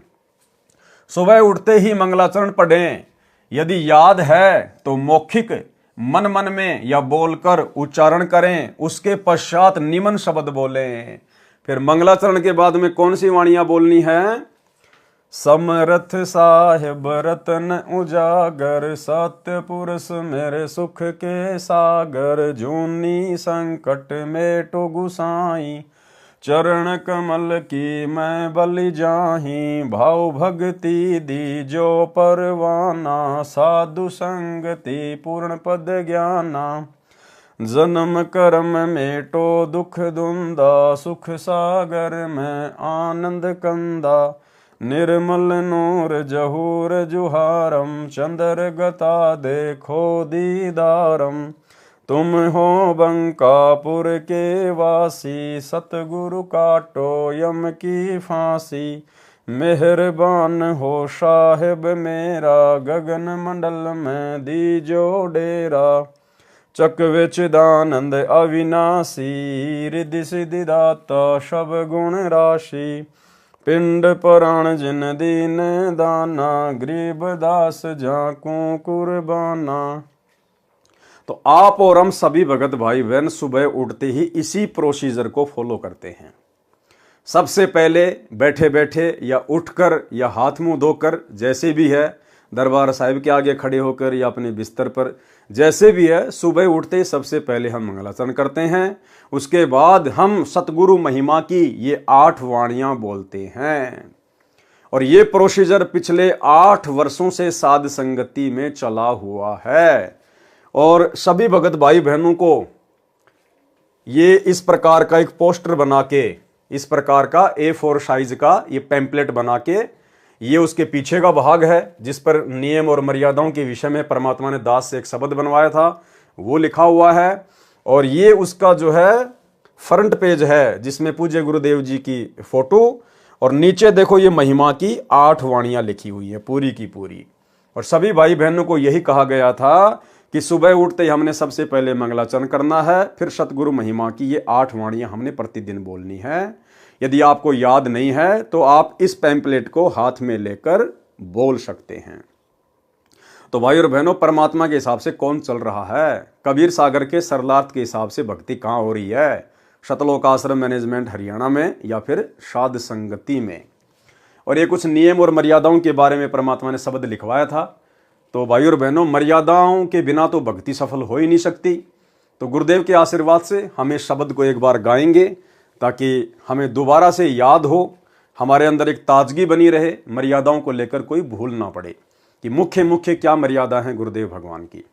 सुबह उठते ही मंगलाचरण पढ़ें। यदि याद है तो मौखिक मन मन में या बोलकर उच्चारण करें, उसके पश्चात निमन शब्द बोलें। फिर मंगलाचरण के बाद में कौन सी वाणियां बोलनी है? समरथ साहिब रतन उजागर, सत्य पुरुष मेरे सुख के सागर, जूनी संकट मेटो गुसाई, चरण कमल की मैं बलि जाही, भाव भक्ति दी जो परवाना, साधु संगति पूर्ण पद ज्ञाना, जन्म कर्म मेटो दुख दुंदा, सुख सागर में आनंद कंदा, निर्मल नूर जहूर जुहारम, चंद्र गता देखो दीदारम, तुम हो बंकापुर के वासी, सतगुरु काटो यम की फांसी, मेहरबान हो साहिब मेरा, गगन मंडल में दीजो डेरा, चकवे चिदानंद अविनाशी, रिद्धि सिद्धि दाता सब गुण राशि, पिंड पुराण जिन दीन दाना, गरीब दास झांकू कुर्बाना। तो आप और हम सभी भगत भाई बहन सुबह उठते ही इसी प्रोसीजर को फॉलो करते हैं। सबसे पहले बैठे बैठे या उठकर या हाथ मुंह धोकर, जैसे भी है, दरबार साहिब के आगे खड़े होकर या अपने बिस्तर पर, जैसे भी है, सुबह उठते ही सबसे पहले हम मंगलाचरण करते हैं। उसके बाद हम सतगुरु महिमा की ये 8 वाणियां बोलते हैं। और ये प्रोसीजर पिछले 8 वर्षों से साध संगति में चला हुआ है। और सभी भगत भाई बहनों को ये इस प्रकार का एक पोस्टर बना के, इस प्रकार का A4 साइज का ये पैम्पलेट बना के, ये उसके पीछे का भाग है जिस पर नियम और मर्यादाओं के विषय में परमात्मा ने दास से एक शब्द बनवाया था, वो लिखा हुआ है। और ये उसका जो है फ्रंट पेज है जिसमें पूज्य गुरुदेव जी की फोटो, और नीचे देखो ये महिमा की 8 वाणियां लिखी हुई है पूरी की पूरी। और सभी भाई बहनों को यही कहा गया था कि सुबह उठते ही हमने सबसे पहले मंगलाचरण करना है, फिर सतगुरु महिमा की ये 8 वाणियां हमने प्रतिदिन बोलनी है। यदि आपको याद नहीं है तो आप इस पैम्पलेट को हाथ में लेकर बोल सकते हैं। तो भाई और बहनों, परमात्मा के हिसाब से कौन चल रहा है? कबीर सागर के सरलार्थ के हिसाब से भक्ति कहाँ हो रही है? शतलोक आश्रम मैनेजमेंट हरियाणा में या फिर साध संगति में? और ये कुछ नियम और मर्यादाओं के बारे में परमात्मा ने शब्द लिखवाया था। तो भाई और बहनों, मर्यादाओं के बिना तो भक्ति सफल हो ही नहीं सकती। तो गुरुदेव के आशीर्वाद से हम इस शब्द को एक बार गाएंगे ताकि हमें दोबारा से याद हो, हमारे अंदर एक ताजगी बनी रहे, मर्यादाओं को लेकर कोई भूल ना पड़े कि मुख्य मुख्य क्या मर्यादा है गुरुदेव भगवान की।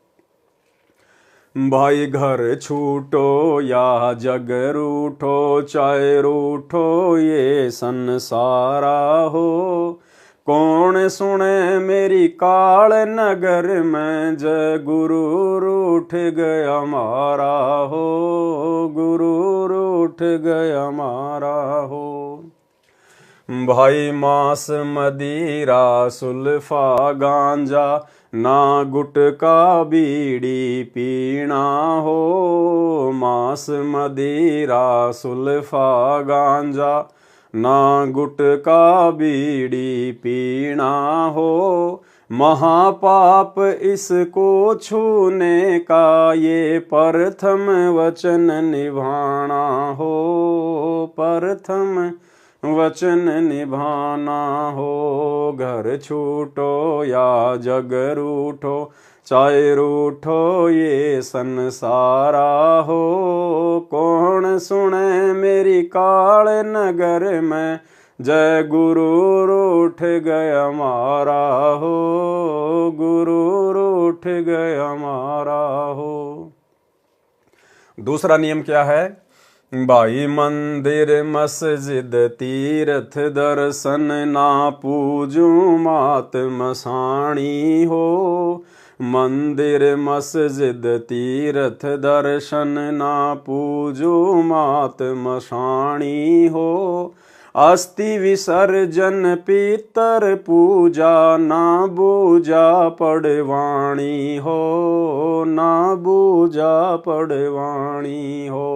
भाई घर छूटो या जग रूठो, चाहे रूठो ये संसारा हो, कौन सुने मेरी काल नगर में, जय गुरु रूठ गया मारा हो, गुरु रूठ गया मारा हो। भाई मांस मदिरा सुल्फा गांजा, ना गुटका बीड़ी पीना हो, मांस मदिरा सुल्फा गांजा, ना गुटका बीड़ी पीना हो, महापाप इसको छूने का, ये प्रथम वचन निभाना हो, प्रथम वचन निभाना हो। घर छूटो या जग रूठो, चाहे रूठो ये संसारा हो। कौन सुने मेरी काल नगर में, जय गुरु रूठ गया मारा हो, गुरु रूठ गया मारा हो। दूसरा नियम क्या है? भाई मंदिर मस्जिद तीर्थ दर्शन ना पूजू मात मसाणी हो। मंदिर मस्जिद तीर्थ दर्शन ना पूजू मात मसाणी हो। अस्थि विसर्जन पितर पूजा ना बूजा पड़वाणी हो, ना बूजा पड़वाणी हो।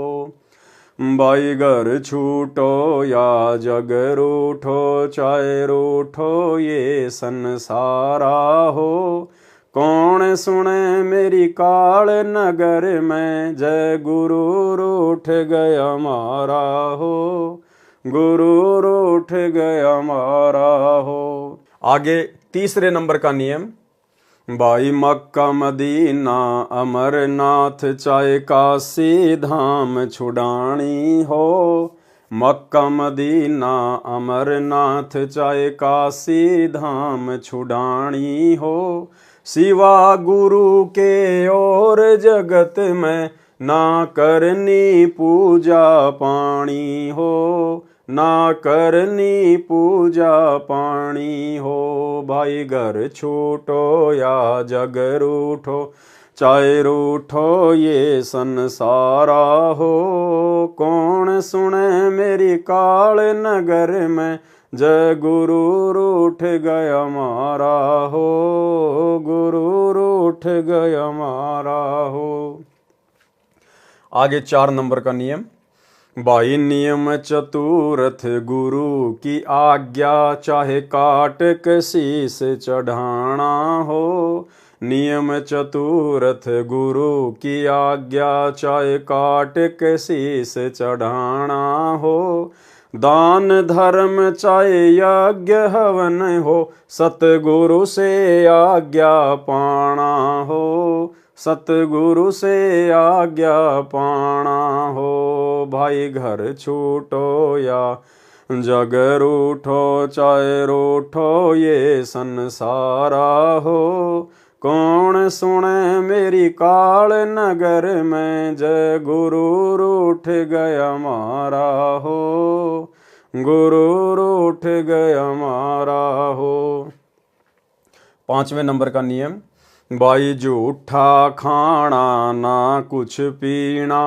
भाई घर छूटो या जग रूठो, चाहे रूठो ये संसारा हो। कौन सुने मेरी काल नगर में, जय गुरु रूठ गया मारा हो, गुरु रूठ गया मारा हो। आगे तीसरे नंबर का नियम, भाई मक्का मदीना अमरनाथ चाहे काशी धाम छुड़ानी हो। मक्का मदीना अमरनाथ चाहे काशी धाम छुड़ानी हो। सिवा गुरु के और जगत में ना करनी पूजा पानी हो, ना करनी पूजा पानी हो। भाई घर छूटो या जग रूठो, चाहे रूठो ये संसारा हो। कौन सुने मेरी काल नगर में, जय गुरु रूठ गया मारा हो, गुरु रूठ गया मारा हो। आगे 4 नंबर का नियम, भाई नियम चतुर्थ गुरु की आज्ञा चाहे काट के शीस चढ़ाना हो। नियम चतुर्थ गुरु की आज्ञा चाहे काट के शीस चढ़ाना हो। दान धर्म चाहे यज्ञ हवन हो, सतगुरु से आज्ञा पाना हो, सतगुरु से आज्ञा पाना हो। भाई घर छूटो या जग रूठो, चाहे रूठो ये संसारा हो। कौन सुने मेरी काल नगर में, जय गुरु रूठ गया मारा हो, गुरु रूठ गया मारा हो। 5वें नंबर का नियम, भाई झूठा खाना ना कुछ पीना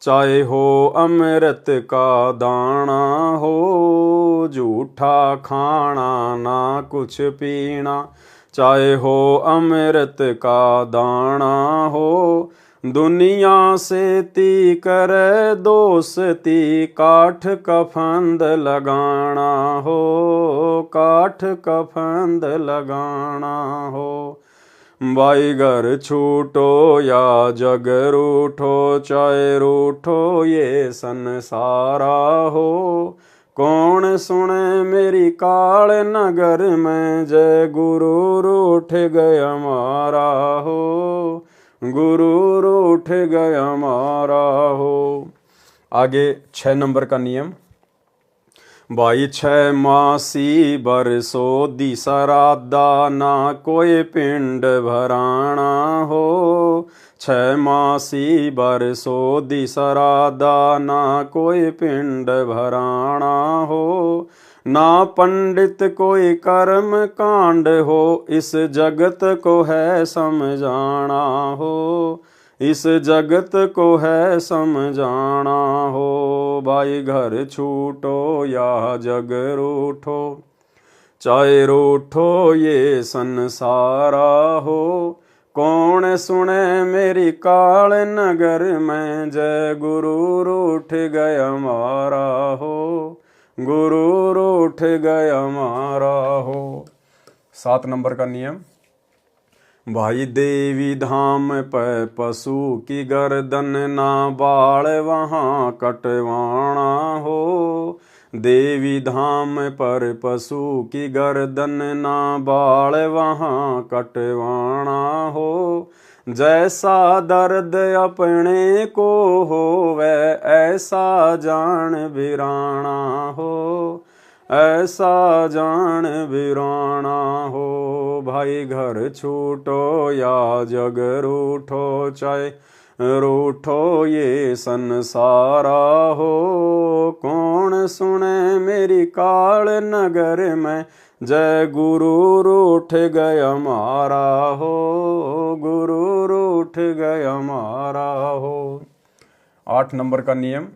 चाहे हो अमृत का दाना हो। झूठा खाना ना कुछ पीना चाहे हो अमृत का दाना हो। दुनिया से ती कर दोस्ती काठ का फंद लगाना हो, काठ का फंद लगाना हो। भाई घर छूटो या जग रूठो, चाहे रूठो ये संसारा हो। कौन सुने मेरी काल नगर में, जय गुरु रूठ गया मारा हो, गुरु रूठ गया मारा हो। आगे 6 नंबर का नियम, भाई 6 मासी बरसो दी सरादा ना कोई पिंड भराना हो। 6 मासी बरसो दी सरादा ना कोई पिंड भराना हो। ना पंडित कोई कर्म कांड हो, इस जगत को है समझाना हो, इस जगत को है समझाना हो। भाई घर छूटो या जग रूठो, चाहे रूठो ये संसारा हो। कौन सुने मेरी काल नगर में, जय गुरु रूठ गया मारा हो, गुरु रूठ गया मारा हो। 7 नंबर का नियम, भाई देवी धाम पे पशु की गर्दन ना बाल वहाँ कटवाना हो। देवी धाम पर पशु की गर्दन ना बाल वहाँ कटवाना हो। जैसा दर्द अपने को होवे ऐसा जान बिराना हो, ऐसा जान बिराना हो। भाई घर छूटो या जग रूठो, चाहे रूठो ये संसारा हो। कौन सुने मेरी काल नगर में, जय गुरु रूठ गया मारा हो, गुरु रूठ गया मारा हो। 8 नंबर का नियम,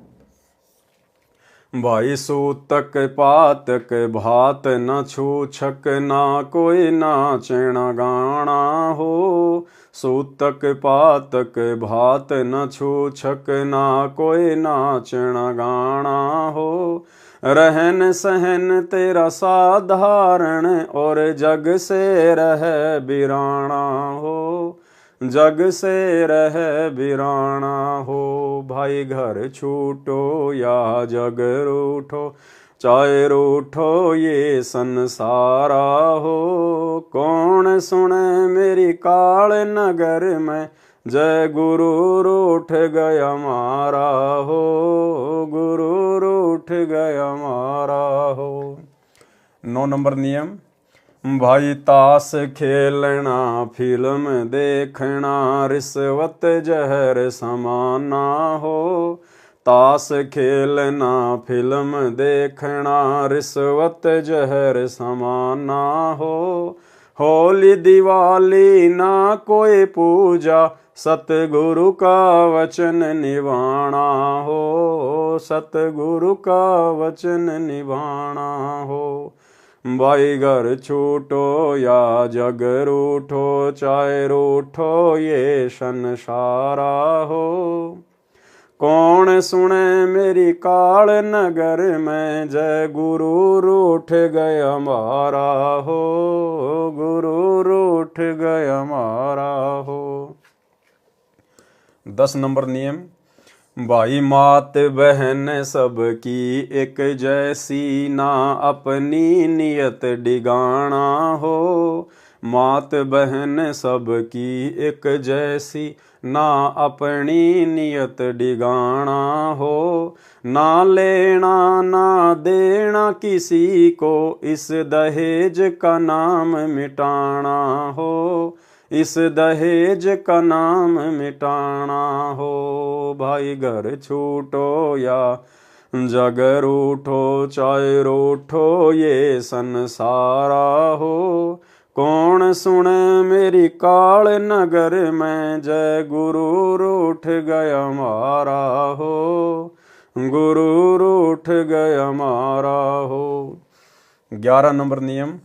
भाई सूतक पातक भात न छूछक, ना कोई नाचना गाना हो। सूतक पातक भात न छूछक, ना कोई नाचना गाना हो। रहन सहन तेरा साधारण, और जग से रह बिराना हो, जग से रह बिराना हो। भाई घर छूटो या जग रूठो, चाहे रूठो ये संसारा हो। कौन सुने मेरी काल नगर में, जय गुरु रूठ गया मारा हो, गुरु रूठ गया मारा हो। 9 नंबर नियम, भाई ताश खेलना फिल्म देखना रिश्वत जहर समाना हो। ताश खेलना फिल्म देखना रिश्वत जहर समाना हो। होली दिवाली ना कोई पूजा, सतगुरु का वचन निभाना हो, सतगुरु का वचन निभाना हो। भाई घर छूटो या जग रूठो, चाहे रूठो ये संसारा हो। कौन सुने मेरी काल नगर में, जय गुरु रूठ गया मारा हो, गुरु रूठ गया मारा हो। 10 नंबर नियम, भाई मात बहन सबकी एक जैसी, ना अपनी नियत डिगाना हो। मात बहन सबकी एक जैसी, ना अपनी नियत डिगाना हो। ना लेना ना देना किसी को, इस दहेज का नाम मिटाना हो, इस दहेज का नाम मिटाना हो। भाई घर छूटो या जग रूठो, चाहे रूठो ये संसारा हो। कौन सुने मेरी काल नगर में, जय गुरु रूठ गया मारा हो, गुरु रूठ गया मारा हो। 11 नंबर नियम,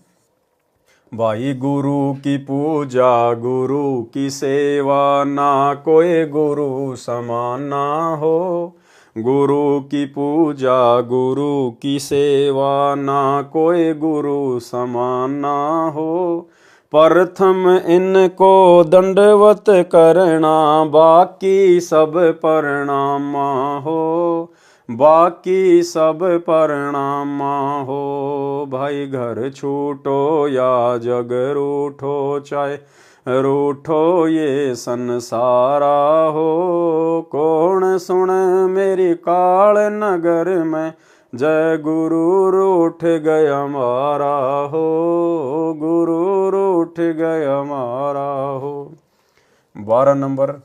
भाई गुरु की पूजा गुरु की सेवा, ना कोई गुरु समाना हो। गुरु की पूजा गुरु की सेवा, ना कोई गुरु समाना हो। प्रथम इनको दंडवत करना, बाकी सब प्रणामा हो, बाकी सब प्रणामा हो। भाई घर छूटो या जग रूठो, चाहे रूठो ये संसारा हो। कौन सुने मेरी काल नगर में, जय गुरु रूठ गया मारा हो, गुरु रूठ गया मारा हो। 12 नंबर,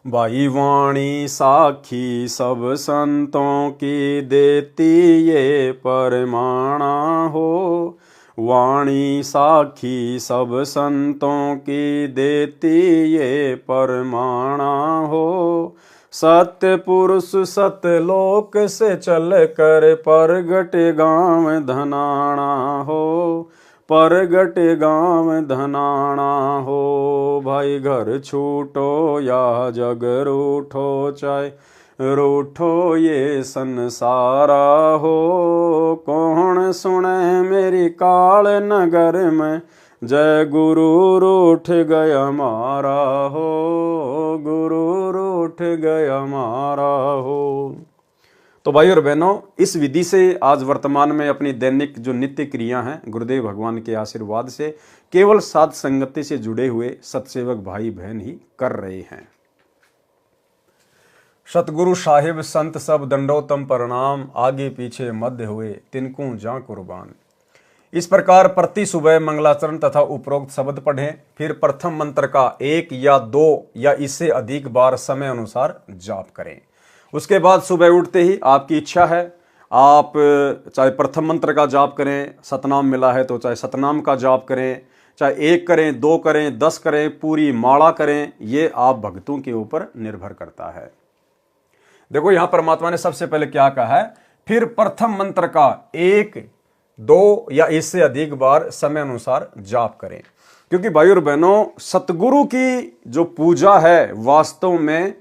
भाई वाणी साखी सब संतों की, देती ये परमाणा हो। वाणी साखी सब संतों की, देती ये परमाणा हो। सत्य पुरुष सतलोक से चल कर, परगट गाँव धनाना हो, परगट गाँव धनाना हो। भाई घर छूटो या जग रूठो, चाहे रूठो ये संसारा हो। कौन सुने मेरी काल नगर में, जय गुरु रूठ गया मारा हो, गुरु रूठ गया मारा हो। तो भाई और बहनों, इस विधि से आज वर्तमान में अपनी दैनिक जो नित्य क्रिया हैं गुरुदेव भगवान के आशीर्वाद से केवल साध संगति से जुड़े हुए सत्सेवक भाई बहन ही कर रहे हैं। सतगुरु साहिब संत सब दंडोतम प्रणाम, आगे पीछे मध्य हुए तिनको जा कुर्बान। इस प्रकार प्रति सुबह मंगलाचरण तथा उपरोक्त शब्द पढ़ें, फिर प्रथम मंत्र का 1 या 2 या इससे अधिक बार समय अनुसार जाप करें। उसके बाद सुबह उठते ही आपकी इच्छा है, आप चाहे प्रथम मंत्र का जाप करें, सतनाम मिला है तो चाहे सतनाम का जाप करें, चाहे 1 करें, 2 करें, 10 करें, पूरी माला करें, ये आप भक्तों के ऊपर निर्भर करता है। देखो यहां परमात्मा ने सबसे पहले क्या कहा है, फिर प्रथम मंत्र का 1, 2 या इससे अधिक बार समय अनुसार जाप करें। क्योंकि भाई और बहनों, सतगुरु की जो पूजा है वास्तव में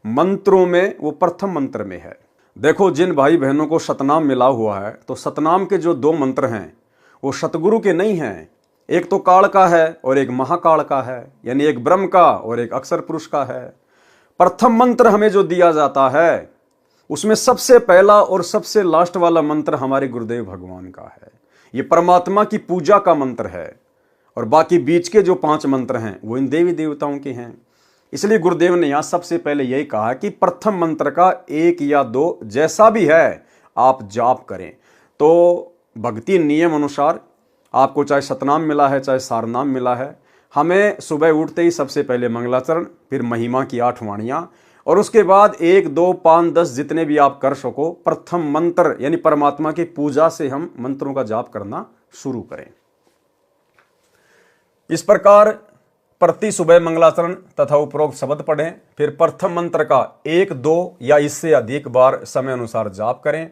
मंत्रों में वो प्रथम मंत्र में है। देखो जिन भाई बहनों को सतनाम मिला हुआ है तो सतनाम के जो 2 मंत्र हैं वो सतगुरु के नहीं हैं। एक तो काल का है और एक महाकाल का है, यानी एक ब्रह्म का और एक अक्षर पुरुष का है। प्रथम मंत्र हमें जो दिया जाता है उसमें सबसे पहला और सबसे लास्ट वाला मंत्र हमारे गुरुदेव भगवान का है। ये परमात्मा की पूजा का मंत्र है और बाकी बीच के जो 5 मंत्र हैं वो इन देवी देवताओं के हैं। इसलिए गुरुदेव ने यहां सबसे पहले यही कहा कि प्रथम मंत्र का 1 या 2 जैसा भी है आप जाप करें। तो भक्ति नियम अनुसार आपको चाहे सतनाम मिला है चाहे सारनाम मिला है, हमें सुबह उठते ही सबसे पहले मंगलाचरण, फिर महिमा की 8 वाणियां और उसके बाद 1, 2, 5, 10 जितने भी आप कर सको प्रथम मंत्र यानी परमात्मा की पूजा से हम मंत्रों का जाप करना शुरू करें। इस प्रकार प्रति सुबह मंगलाचरण तथा उपरोक्त शब्द पढ़ें, फिर प्रथम मंत्र का 1, 2 या इससे अधिक बार समय अनुसार जाप करें।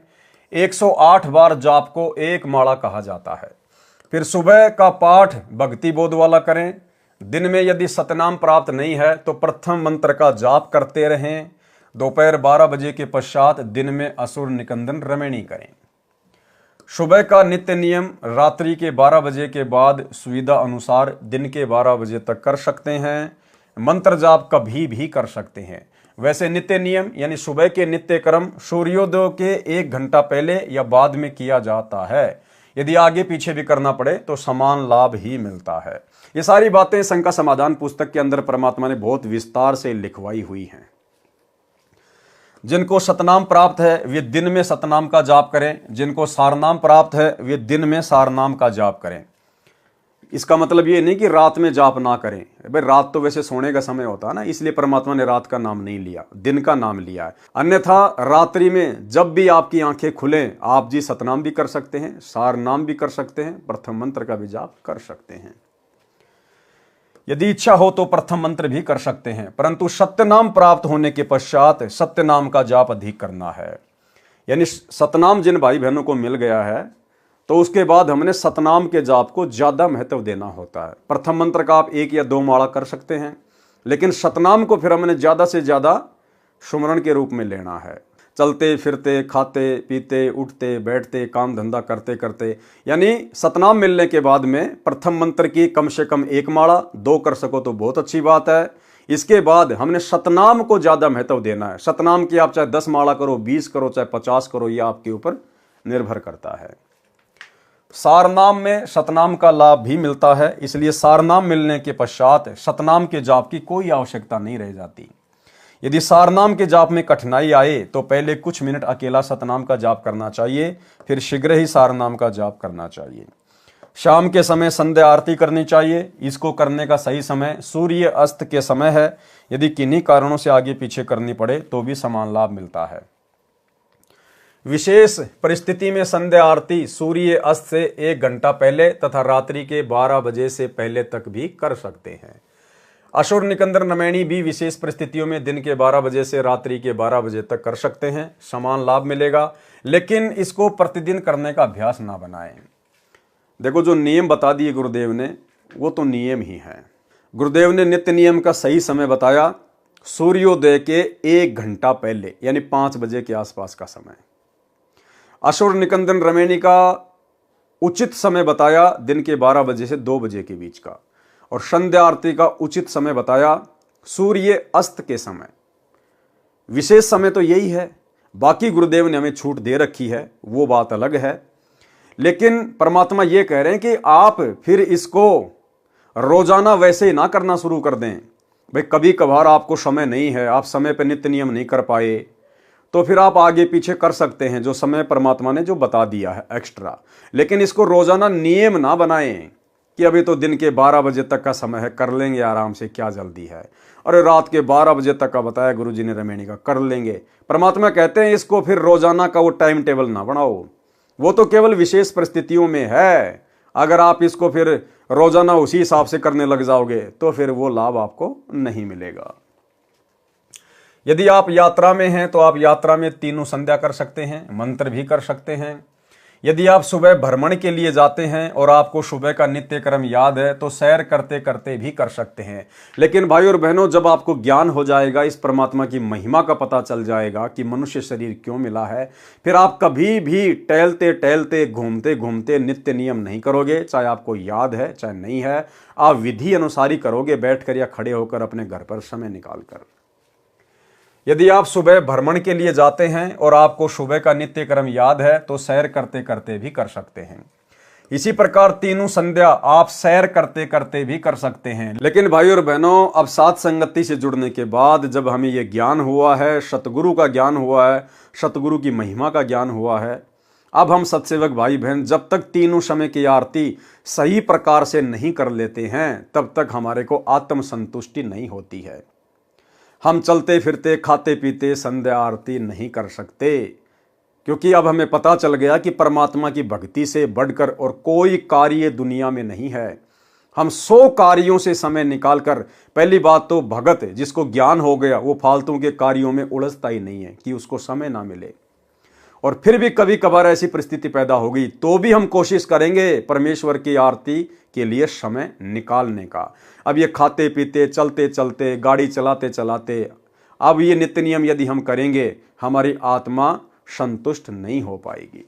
108 बार जाप को 1 माला कहा जाता है। फिर सुबह का पाठ भक्ति बोध वाला करें। दिन में यदि सतनाम प्राप्त नहीं है तो प्रथम मंत्र का जाप करते रहें। दोपहर 12 बजे के पश्चात दिन में असुर निकंदन रमणी करें। सुबह का नित्य नियम रात्रि के 12 बजे के बाद सुविधा अनुसार दिन के 12 बजे तक कर सकते हैं। मंत्र जाप कभी भी कर सकते हैं। वैसे नित्य नियम यानी सुबह के नित्य कर्म सूर्योदय के 1 घंटा पहले या बाद में किया जाता है। यदि आगे पीछे भी करना पड़े तो समान लाभ ही मिलता है। ये सारी बातें शंका समाधान पुस्तक के अंदर परमात्मा ने बहुत विस्तार से लिखवाई हुई हैं। जिनको सतनाम प्राप्त है वे दिन में सतनाम का जाप करें, जिनको सारनाम प्राप्त है वे दिन में सारनाम का जाप करें। इसका मतलब ये नहीं कि रात में जाप ना करें। भाई रात तो वैसे सोने का समय होता है ना, इसलिए परमात्मा ने रात का नाम नहीं लिया, दिन का नाम लिया है। अन्यथा रात्रि में जब भी आपकी आंखें खुलें आप जी सतनाम भी कर सकते हैं, सारनाम भी कर सकते हैं, प्रथम मंत्र का भी जाप कर सकते हैं। यदि इच्छा हो तो प्रथम मंत्र भी कर सकते हैं, परंतु सत्यनाम प्राप्त होने के पश्चात सत्यनाम का जाप अधिक करना है। यानी सतनाम जिन भाई बहनों को मिल गया है तो उसके बाद हमने सतनाम के जाप को ज्यादा महत्व देना होता है। प्रथम मंत्र का आप 1 या 2 माला कर सकते हैं, लेकिन सतनाम को फिर हमने ज्यादा से ज्यादा सुमरण के रूप में लेना है। चलते फिरते, खाते पीते, उठते बैठते, काम धंधा करते करते, यानी सतनाम मिलने के बाद में प्रथम मंत्र की कम से कम 1 माला, 2 कर सको तो बहुत अच्छी बात है। इसके बाद हमने सतनाम को ज्यादा महत्व देना है। सतनाम की आप चाहे 10 माला करो, 20 करो, चाहे 50 करो, यह आपके ऊपर निर्भर करता है। सारनाम में सतनाम का लाभ भी मिलता है, इसलिए सारनाम मिलने के पश्चात सतनाम के जाप की कोई आवश्यकता नहीं रह जाती। यदि सारनाम के जाप में कठिनाई आए तो पहले कुछ मिनट अकेला सतनाम का जाप करना चाहिए, फिर शीघ्र ही सारनाम का जाप करना चाहिए। शाम के समय संध्या आरती करनी चाहिए। इसको करने का सही समय सूर्य अस्त के समय है। यदि किन्हीं कारणों से आगे पीछे करनी पड़े तो भी समान लाभ मिलता है। विशेष परिस्थिति में संध्या आरती सूर्य अस्त से 1 घंटा पहले तथा रात्रि के 12 बजे से पहले तक भी कर सकते हैं। असुर निकंदन नमैनी भी विशेष परिस्थितियों में दिन के 12 बजे से रात्रि के 12 बजे तक कर सकते हैं, समान लाभ मिलेगा। लेकिन इसको प्रतिदिन करने का अभ्यास ना बनाएं। देखो जो नियम बता दिए गुरुदेव ने वो तो नियम ही है। गुरुदेव ने नित्य नियम का सही समय बताया, सूर्योदय के 1 घंटा पहले यानी 5 बजे के आसपास का समय। असुर निकंदन रमैनी का उचित समय बताया दिन के 12 बजे से 2 बजे के बीच का, और संध्या आरती का उचित समय बताया सूर्य अस्त के समय। विशेष समय तो यही है। बाकी गुरुदेव ने हमें छूट दे रखी है, वो बात अलग है। लेकिन परमात्मा ये कह रहे हैं कि आप फिर इसको रोजाना वैसे ही ना करना शुरू कर दें। भाई कभी कभार आपको समय नहीं है, आप समय पर नित्य नियम नहीं कर पाए, तो फिर आप आगे पीछे कर सकते हैं जो समय परमात्मा ने जो बता दिया है एक्स्ट्रा। लेकिन इसको रोजाना नियम ना बनाएं कि अभी तो दिन के 12 बजे तक का समय है, कर लेंगे आराम से, क्या जल्दी है। और रात के 12 बजे तक का बताया गुरु जी ने रमेणी का, कर लेंगे। परमात्मा कहते हैं इसको फिर रोजाना का वो टाइम टेबल ना बनाओ, वो तो केवल विशेष परिस्थितियों में है। अगर आप इसको फिर रोजाना उसी हिसाब से करने लग जाओगे तो फिर वो लाभ आपको नहीं मिलेगा। यदि आप यात्रा में हैं तो आप यात्रा में तीनों संध्या कर सकते हैं, मंत्र भी कर सकते हैं। यदि आप सुबह भ्रमण के लिए जाते हैं और आपको सुबह का नित्य कर्म याद है तो सैर करते करते भी कर सकते हैं। लेकिन भाई और बहनों, जब आपको ज्ञान हो जाएगा, इस परमात्मा की महिमा का पता चल जाएगा कि मनुष्य शरीर क्यों मिला है, फिर आप कभी भी टहलते टहलते घूमते घूमते नित्य नियम नहीं करोगे। चाहे आपको याद है चाहे नहीं है, आप विधि अनुसार ही करोगे, बैठकर या खड़े होकर अपने घर पर समय निकाल कर। यदि आप सुबह भ्रमण के लिए जाते हैं और आपको सुबह का नित्य कर्म याद है तो सैर करते करते भी कर सकते हैं। इसी प्रकार तीनों संध्या आप सैर करते करते भी कर सकते हैं। लेकिन भाई और बहनों, अब साथ संगति से जुड़ने के बाद जब हमें यह ज्ञान हुआ है, सतगुरु का ज्ञान हुआ है, सतगुरु की महिमा का ज्ञान हुआ है, अब हम सत्सेवक भाई बहन जब तक तीनों समय की आरती सही प्रकार से नहीं कर लेते हैं तब तक हमारे को आत्म संतुष्टि नहीं होती है। हम चलते फिरते खाते पीते संध्या आरती नहीं कर सकते, क्योंकि अब हमें पता चल गया कि परमात्मा की भक्ति से बढ़कर और कोई कार्य दुनिया में नहीं है। हम 100 कार्यों से समय निकालकर, पहली बात तो भगत जिसको ज्ञान हो गया वो फालतू के कार्यों में उलझता ही नहीं है कि उसको समय ना मिले। और फिर भी कभी कभार ऐसी परिस्थिति पैदा होगी तो भी हम कोशिश करेंगे परमेश्वर की आरती के लिए समय निकालने का। अब ये खाते पीते, चलते चलते, गाड़ी चलाते चलाते, अब ये नित्य नियम यदि हम करेंगे, हमारी आत्मा संतुष्ट नहीं हो पाएगी।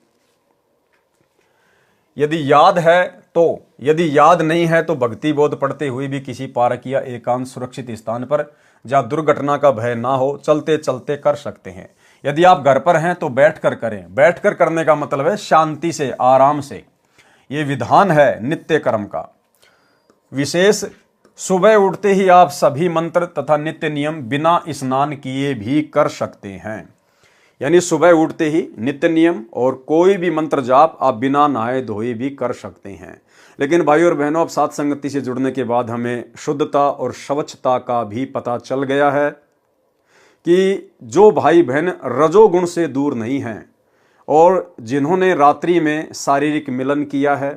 यदि याद है तो, यदि याद नहीं है तो भक्ति बोध पढ़ते हुए भी किसी पार्क या एकांत सुरक्षित स्थान पर जहाँ दुर्घटना का भय ना हो चलते चलते कर सकते हैं। यदि आप घर पर हैं तो बैठकर करें। बैठकर करने का मतलब है शांति से, आराम से। ये विधान है नित्य कर्म का। विशेष सुबह उठते ही आप सभी मंत्र तथा नित्य नियम बिना स्नान किए भी कर सकते हैं। यानी सुबह उठते ही नित्य नियम और कोई भी मंत्र जाप आप बिना नहाए धोए भी कर सकते हैं। लेकिन भाई और बहनों, अब साथ संगति से जुड़ने के बाद हमें शुद्धता और स्वच्छता का भी पता चल गया है कि जो भाई बहन रजोगुण से दूर नहीं हैं और जिन्होंने रात्रि में शारीरिक मिलन किया है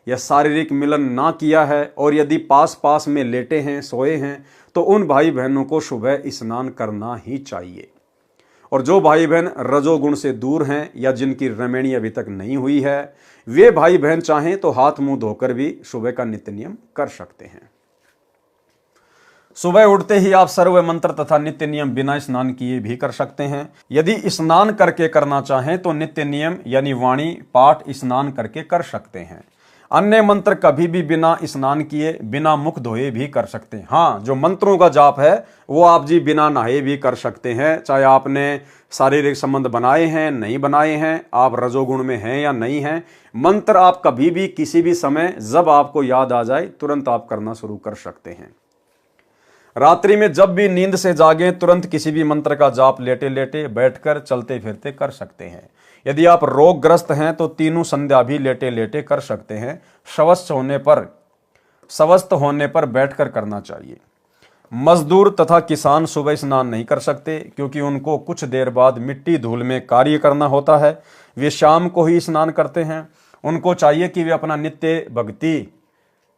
या शारीरिक मिलन ना किया है और यदि पास पास में लेटे हैं, सोए हैं, तो उन भाई बहनों को सुबह स्नान करना ही चाहिए। और जो भाई बहन रजोगुण से दूर हैं या जिनकी रमेणी अभी तक नहीं हुई है, वे भाई बहन चाहें तो हाथ मुंह धोकर भी सुबह का नित्य नियम कर सकते हैं। सुबह उठते ही आप सर्व मंत्र तथा नित्य नियम बिना स्नान किए भी कर सकते हैं। यदि स्नान करके करना चाहें तो नित्य नियम यानी वाणी पाठ स्नान करके कर सकते हैं। अन्य मंत्र कभी भी बिना स्नान किए, बिना मुख धोए भी कर सकते हैं। हाँ, जो मंत्रों का जाप है वो आप जी बिना नहाए भी कर सकते हैं। चाहे आपने शारीरिक संबंध बनाए हैं, नहीं बनाए हैं, आप रजोगुण में हैं या नहीं हैं, मंत्र आप कभी भी किसी भी समय जब आपको याद आ जाए तुरंत आप करना शुरू कर सकते हैं। रात्रि में जब भी नींद से जागें तुरंत किसी भी मंत्र का जाप लेटे लेटे, बैठकर, चलते फिरते कर सकते हैं। यदि आप रोगग्रस्त हैं तो तीनों संध्या भी लेटे लेटे कर सकते हैं। स्वस्थ होने पर बैठकर करना चाहिए। मजदूर तथा किसान सुबह स्नान नहीं कर सकते क्योंकि उनको कुछ देर बाद मिट्टी धूल में कार्य करना होता है। वे शाम को ही स्नान करते हैं। उनको चाहिए कि वे अपना नित्य भक्ति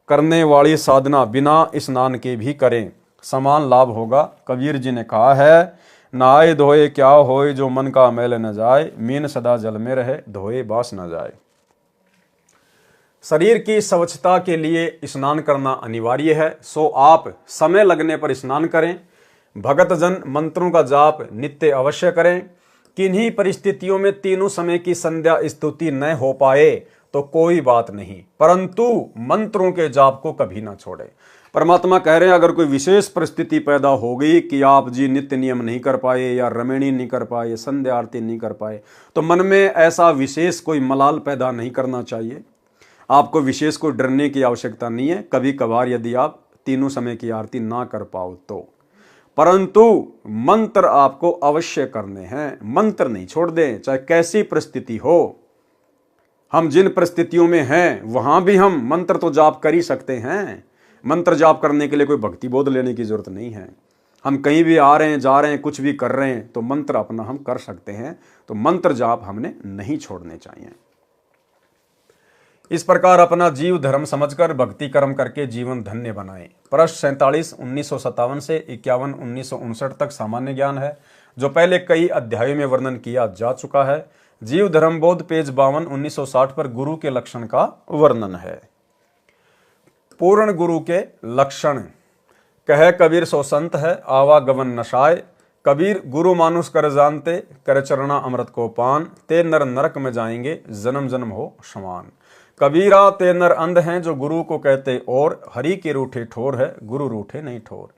करने वाली साधना बिना स्नान के भी करें, समान लाभ होगा। कबीर जी ने कहा है, नहाए धोए क्या होए, जो मन का मैल न जाए, मीन सदा जल में रहे, धोए बास न जाए। शरीर की स्वच्छता के लिए स्नान करना अनिवार्य है, सो आप समय लगने पर स्नान करें। भगतजन मंत्रों का जाप नित्य अवश्य करें। किन्हीं परिस्थितियों में तीनों समय की संध्या स्तुति न हो पाए तो कोई बात नहीं, परंतु मंत्रों के जाप को कभी ना छोड़े। परमात्मा कह रहे हैं अगर कोई विशेष परिस्थिति पैदा हो गई कि आप जी नित्य नियम नहीं कर पाए या रमणी नहीं कर पाए, संध्या आरती नहीं कर पाए, तो मन में ऐसा विशेष कोई मलाल पैदा नहीं करना चाहिए। आपको विशेष कोई डरने की आवश्यकता नहीं है। कभी कभार यदि आप तीनों समय की आरती ना कर पाओ तो, परंतु मंत्र आपको अवश्य करने हैं। मंत्र नहीं छोड़ दें, चाहे कैसी परिस्थिति हो। हम जिन परिस्थितियों में हैं वहां भी हम मंत्र तो जाप कर ही सकते हैं। मंत्र जाप करने के लिए कोई भक्ति बोध लेने की जरूरत नहीं है। हम कहीं भी आ रहे हैं, जा रहे हैं, कुछ भी कर रहे हैं तो मंत्र अपना हम कर सकते हैं। तो मंत्र जाप हमने नहीं छोड़ने चाहिए। इस प्रकार अपना जीव धर्म समझकर भक्ति कर्म करके जीवन धन्य बनाएं। प्रश्न 47 1957 से 51 1959 तक सामान्य ज्ञान है, जो पहले कई अध्यायों में वर्णन किया जा चुका है। जीव धर्म बोध पेज 52 1960 पर गुरु के लक्षण का वर्णन है। पूर्ण गुरु के लक्षण। कह कबीर सो संत है, आवागमन नशाय। कबीर गुरु मानुष कर जानते, कर चरणा अमृत को पान। ते नर नरक में जाएंगे, जन्म जन्म हो समान। कबीरा ते नर अंध हैं, जो गुरु को कहते और। हरि के रूठे ठोर है, गुरु रूठे नहीं ठोर।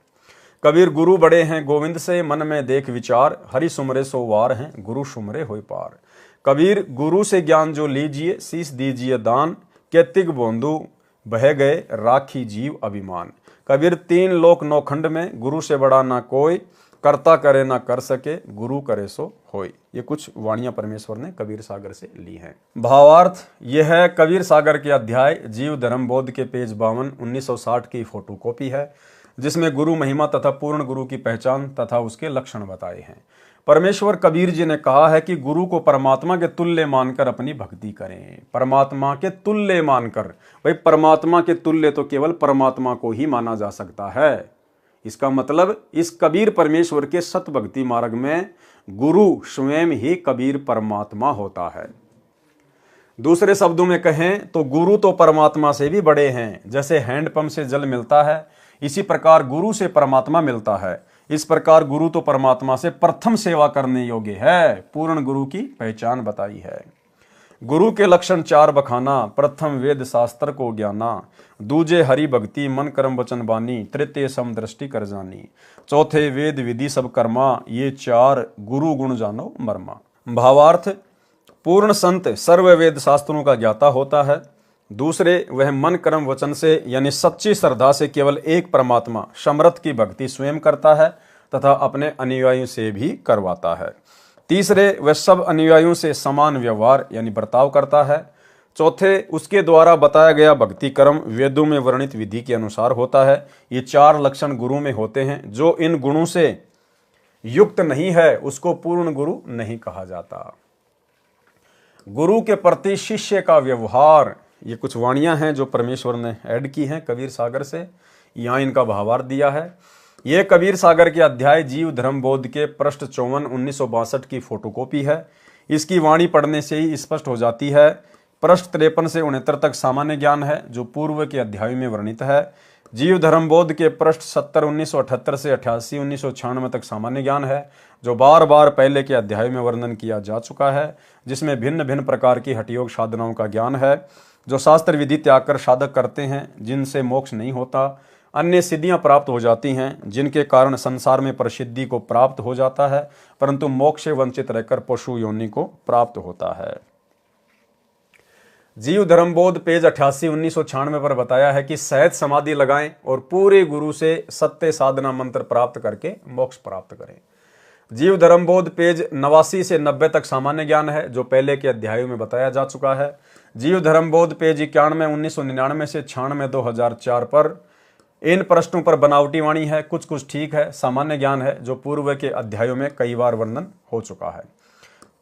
कबीर गुरु बड़े हैं गोविंद से, मन में देख विचार। हरि सुमरे सो वार हैं, गुरु सुमरे होय पार। कबीर गुरु से ज्ञान जो लीजिए, शीश दीजिए दान। के तिग बोंदू बह गए, राखी जीव अभिमान। कबीर तीन लोक नौखंड में, गुरु से बड़ा ना कोई। करता करे ना कर सके, गुरु करे सो होय। ये कुछ वाणियां परमेश्वर ने कबीर सागर से ली हैं। भावार्थ यह है कबीर सागर के अध्याय जीव धर्म बोध के पेज 52 1960 की फोटोकॉपी है, जिसमें गुरु महिमा तथा पूर्ण गुरु की पहचान तथा उसके लक्षण बताए हैं। परमेश्वर कबीर जी ने कहा है कि गुरु को परमात्मा के तुल्य मानकर अपनी भक्ति करें। परमात्मा के तुल्य मानकर, भाई परमात्मा के तुल्य तो केवल परमात्मा को ही माना जा सकता है। इसका मतलब इस कबीर परमेश्वर के सत भक्ति मार्ग में गुरु स्वयं ही कबीर परमात्मा होता है। दूसरे शब्दों में कहें तो गुरु तो परमात्मा से भी बड़े हैं। जैसे हैंडपंप से जल मिलता है, इसी प्रकार गुरु से परमात्मा मिलता है। इस प्रकार गुरु तो परमात्मा से प्रथम सेवा करने योग्य है। पूर्ण गुरु की पहचान बताई है। गुरु के लक्षण 4 बखाना। प्रथम वेद शास्त्र को ज्ञाना। दूजे हरि भक्ति मन कर्म वचन बानी। तृतीय समदृष्टि कर जानी। चौथे वेद विधि सब कर्मा। ये 4 गुरु गुण जानो मर्मा। भावार्थ पूर्ण संत सर्व वेद शास्त्रों का ज्ञाता होता है। दूसरे वह मन कर्म वचन से यानी सच्ची श्रद्धा से केवल एक परमात्मा समर्थ की भक्ति स्वयं करता है तथा अपने अनुयायियों से भी करवाता है। तीसरे वह सब अनुयायियों से समान व्यवहार यानी बर्ताव करता है। चौथे उसके द्वारा बताया गया भक्ति कर्म वेदों में वर्णित विधि के अनुसार होता है। ये 4 लक्षण गुरु में होते हैं। जो इन गुणों से युक्त नहीं है उसको पूर्ण गुरु नहीं कहा जाता। गुरु के प्रति शिष्य का व्यवहार, ये कुछ वाणियां हैं जो परमेश्वर ने ऐड की हैं कबीर सागर से। यहाँ इनका भावार्थ दिया है। ये कबीर सागर के अध्याय जीव धर्म बोध के पृष्ठ 54 1962 की फोटोकॉपी है। इसकी वाणी पढ़ने से ही स्पष्ट हो जाती है। पृष्ठ 53 से 69 तक सामान्य ज्ञान है, जो पूर्व के अध्यायों में वर्णित है। जीव धर्म बोध के पृष्ठ 70 1978 से 88 1996 तक सामान्य ज्ञान है, जो बार बार पहले के अध्यायों में वर्णन किया जा चुका है, जिसमें भिन्न भिन्न प्रकार की हठयोग साधनाओं का ज्ञान है, जो शास्त्र विधि त्याग कर साधक करते हैं, जिनसे मोक्ष नहीं होता। अन्य सिद्धियां प्राप्त हो जाती हैं, जिनके कारण संसार में प्रसिद्धि को प्राप्त हो जाता है, परंतु मोक्ष से वंचित रहकर पशु योनि को प्राप्त होता है। जीव धर्म बोध पेज 88 1996 पर बताया है कि सहज समाधि लगाएं और पूरे गुरु से सत्य साधना मंत्र प्राप्त करके मोक्ष प्राप्त करें। जीव धर्म बोध पेज 89 से 90 तक सामान्य ज्ञान है, जो पहले के अध्यायों में बताया जा चुका है। जीव धर्म बोध पेज 91 1999 से 96 2004 पर इन प्रश्नों पर बनावटी वाणी है, कुछ कुछ ठीक है। सामान्य ज्ञान है, जो पूर्व के अध्यायों में कई बार वर्णन हो चुका है।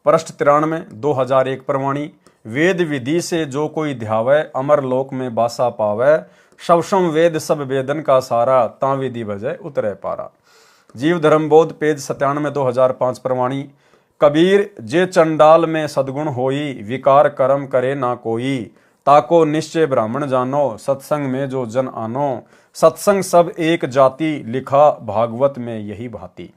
पृष्ठ 93 2001 पर वाणी, वेद विधि से जो कोई ध्यावै अमर लोक में बासा पावै। शवशम वेद सब वेदन का सारा, ता विधि भजय उतरे पारा। जीव धर्म बोध पेज 97 2005 पर वाणी, कबीर जे चंडाल में सद्गुण होई। विकार कर्म करे ना कोई। ताको निश्चय ब्राह्मण जानो, सत्संग में जो जन आनो। सत्संग सब एक जाति, लिखा भागवत में यही भांति।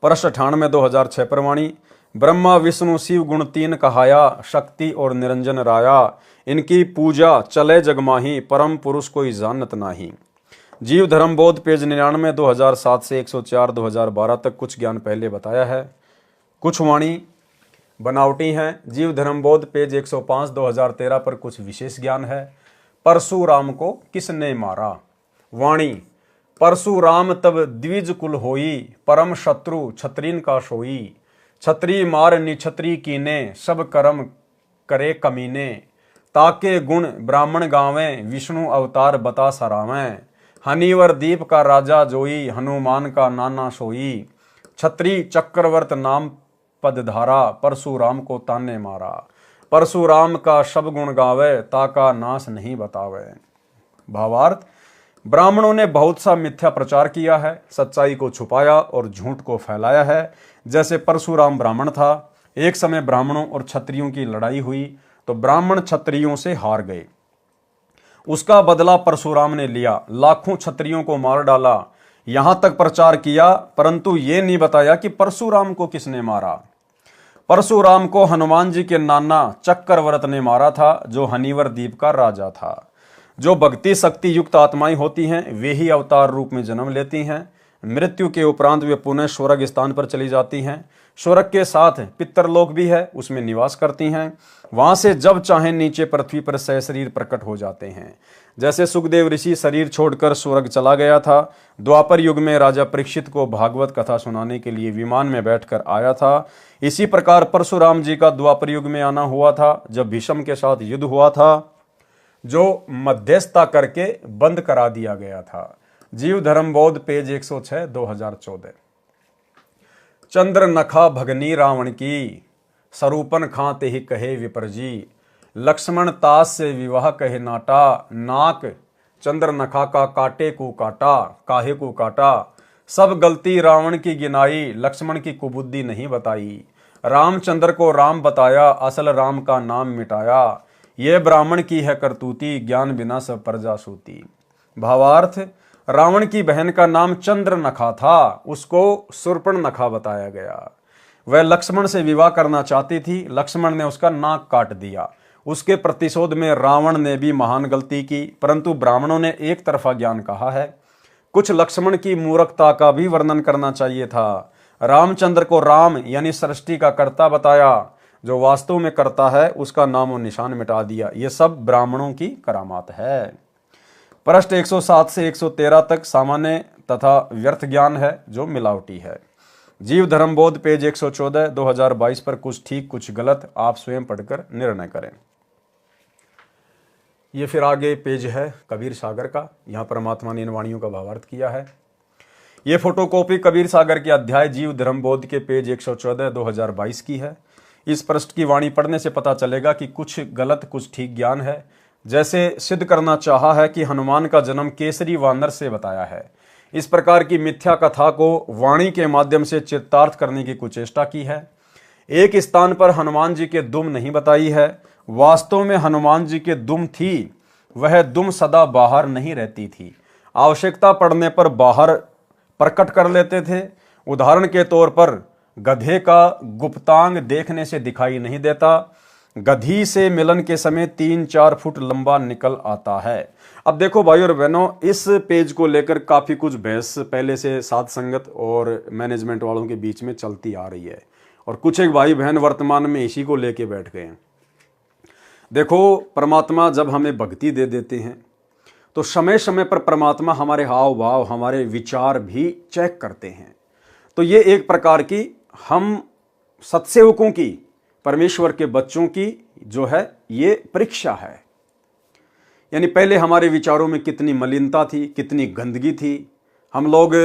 पृष्ठ 98 2006 पर वाणी, ब्रह्मा विष्णु शिव गुण तीन कहाया, शक्ति और निरंजन राया, इनकी पूजा चले जगमाही, परम पुरुष कोई जानत नाही। जीव धर्म बोध पेज 99, 2007 से 104 2012 तक कुछ ज्ञान पहले बताया है, कुछ वाणी बनावटी हैं। जीव धर्म बोध पेज 105 2013 पर कुछ विशेष ज्ञान है। परशुराम को किसने मारा? वाणी, परशुराम तब द्विज कुल होई, परम शत्रु छत्रीन का सोई, छत्री मार निछत्री कीने, सब कर्म करे कमीने, ताके गुण ब्राह्मण गावें, विष्णु अवतार बता सरावें, हनीवर दीप का राजा जोई, हनुमान का नाना सोई, छत्री चक्रवर्त नाम पदधारा, परशुराम को ताने मारा, परशुराम का सब गुण गावे, ताका नाश नहीं बतावे। भावार्थ, ब्राह्मणों ने बहुत सा मिथ्या प्रचार किया है, सच्चाई को छुपाया और झूठ को फैलाया है। जैसे परशुराम ब्राह्मण था, एक समय ब्राह्मणों और क्षत्रियों की लड़ाई हुई तो ब्राह्मण क्षत्रियों से हार गए। उसका बदला परशुराम ने लिया, लाखों क्षत्रियों को मार डाला। यहां तक प्रचार किया, परंतु ये नहीं बताया कि परशुराम को किसने मारा। परशुराम को हनुमान जी के नाना चक्रवर्त ने मारा था, जो हनीवर द्वीप का राजा था। जो भक्ति शक्ति युक्त आत्माएं होती हैं, वे ही अवतार रूप में जन्म लेती हैं। मृत्यु के उपरांत वे पुनः स्वर्ग स्थान पर चली जाती हैं। स्वर्ग के साथ पितरलोक भी है, उसमें निवास करती हैं। वहां से जब चाहे नीचे पृथ्वी पर सशरीर प्रकट हो जाते हैं। जैसे सुखदेव ऋषि शरीर छोड़कर स्वर्ग चला गया था, द्वापर युग में राजा परीक्षित को भागवत कथा सुनाने के लिए विमान में बैठकर आया था, इसी प्रकार परशुराम जी का द्वापर युग में आना हुआ था, जब भीष्म के साथ युद्ध हुआ था, जो मध्यस्थता करके बंद करा दिया गया था। जीव धर्म बोध पेज 106 2014। चंद्र नखा भगनी रावण की, सरूपन खां ते ही कहे विपर जी, लक्ष्मण तास से विवाह कहे नाटा, नाक चंद्र नखा का काटे को काटा, काहे को काटा, सब गलती रावण की गिनाई, लक्ष्मण की कुबुद्धि नहीं बताई, रामचंद्र को राम बताया, असल राम का नाम मिटाया, ये ब्राह्मण की है करतूती, ज्ञान बिना सब प्रजा सूती। भावार्थ, रावण की बहन का नाम चंद्र नखा था, उसको सुर्पण नखा बताया गया। वह लक्ष्मण से विवाह करना चाहती थी, लक्ष्मण ने उसका नाक काट दिया। उसके प्रतिशोध में रावण ने भी महान गलती की, परंतु ब्राह्मणों ने एक तरफा ज्ञान कहा है। कुछ लक्ष्मण की मूर्खता का भी वर्णन करना चाहिए था। रामचंद्र को राम यानी सृष्टि का कर्ता बताया, जो वास्तव में करता है उसका नाम और निशान मिटा दिया। ये सब ब्राह्मणों की करामात है। पृष्ठ 107 से 113 तक सामान्य तथा व्यर्थ ज्ञान है, जो मिलावटी है। जीव धर्म बोध पेज 114 2022 पर कुछ ठीक कुछ गलत, आप स्वयं पढ़कर निर्णय करें। ये फिर आगे पेज है कबीर सागर का, यहाँ परमात्मा ने इन वाणियों का भावार्थ किया है। ये फोटोकॉपी कबीर सागर के अध्याय जीव धर्म बोध के पेज 114 2022 की है। इस पृष्ठ की वाणी पढ़ने से पता चलेगा कि कुछ गलत कुछ ठीक ज्ञान है। जैसे सिद्ध करना चाहा है कि हनुमान का जन्म केसरी वानर से बताया है, इस प्रकार की मिथ्या कथा को वाणी के माध्यम से चित्तार्थ करने की कुचेष्टा की है। एक स्थान पर हनुमान जी के दुम नहीं बताई है, वास्तव में हनुमान जी के दुम थी, वह दुम सदा बाहर नहीं रहती थी, आवश्यकता पड़ने पर बाहर प्रकट कर लेते थे। उदाहरण के तौर पर गधे का गुप्तांग देखने से दिखाई नहीं देता, गधी से मिलन के समय 3-4 फुट लंबा निकल आता है। अब देखो भाई और बहनों, इस पेज को लेकर काफी कुछ बहस पहले से साध संगत और मैनेजमेंट वालों के बीच में चलती आ रही है, और कुछ एक भाई बहन वर्तमान में इसी को लेके बैठ गए हैं। देखो, परमात्मा जब हमें भक्ति दे देते हैं तो समय समय पर परमात्मा हमारे हाव भाव, हमारे विचार भी चेक करते हैं। तो ये एक प्रकार की हम सत्सेवकों की, परमेश्वर के बच्चों की जो है ये परीक्षा है। यानी पहले हमारे विचारों में कितनी मलिनता थी, कितनी गंदगी थी, हम लोग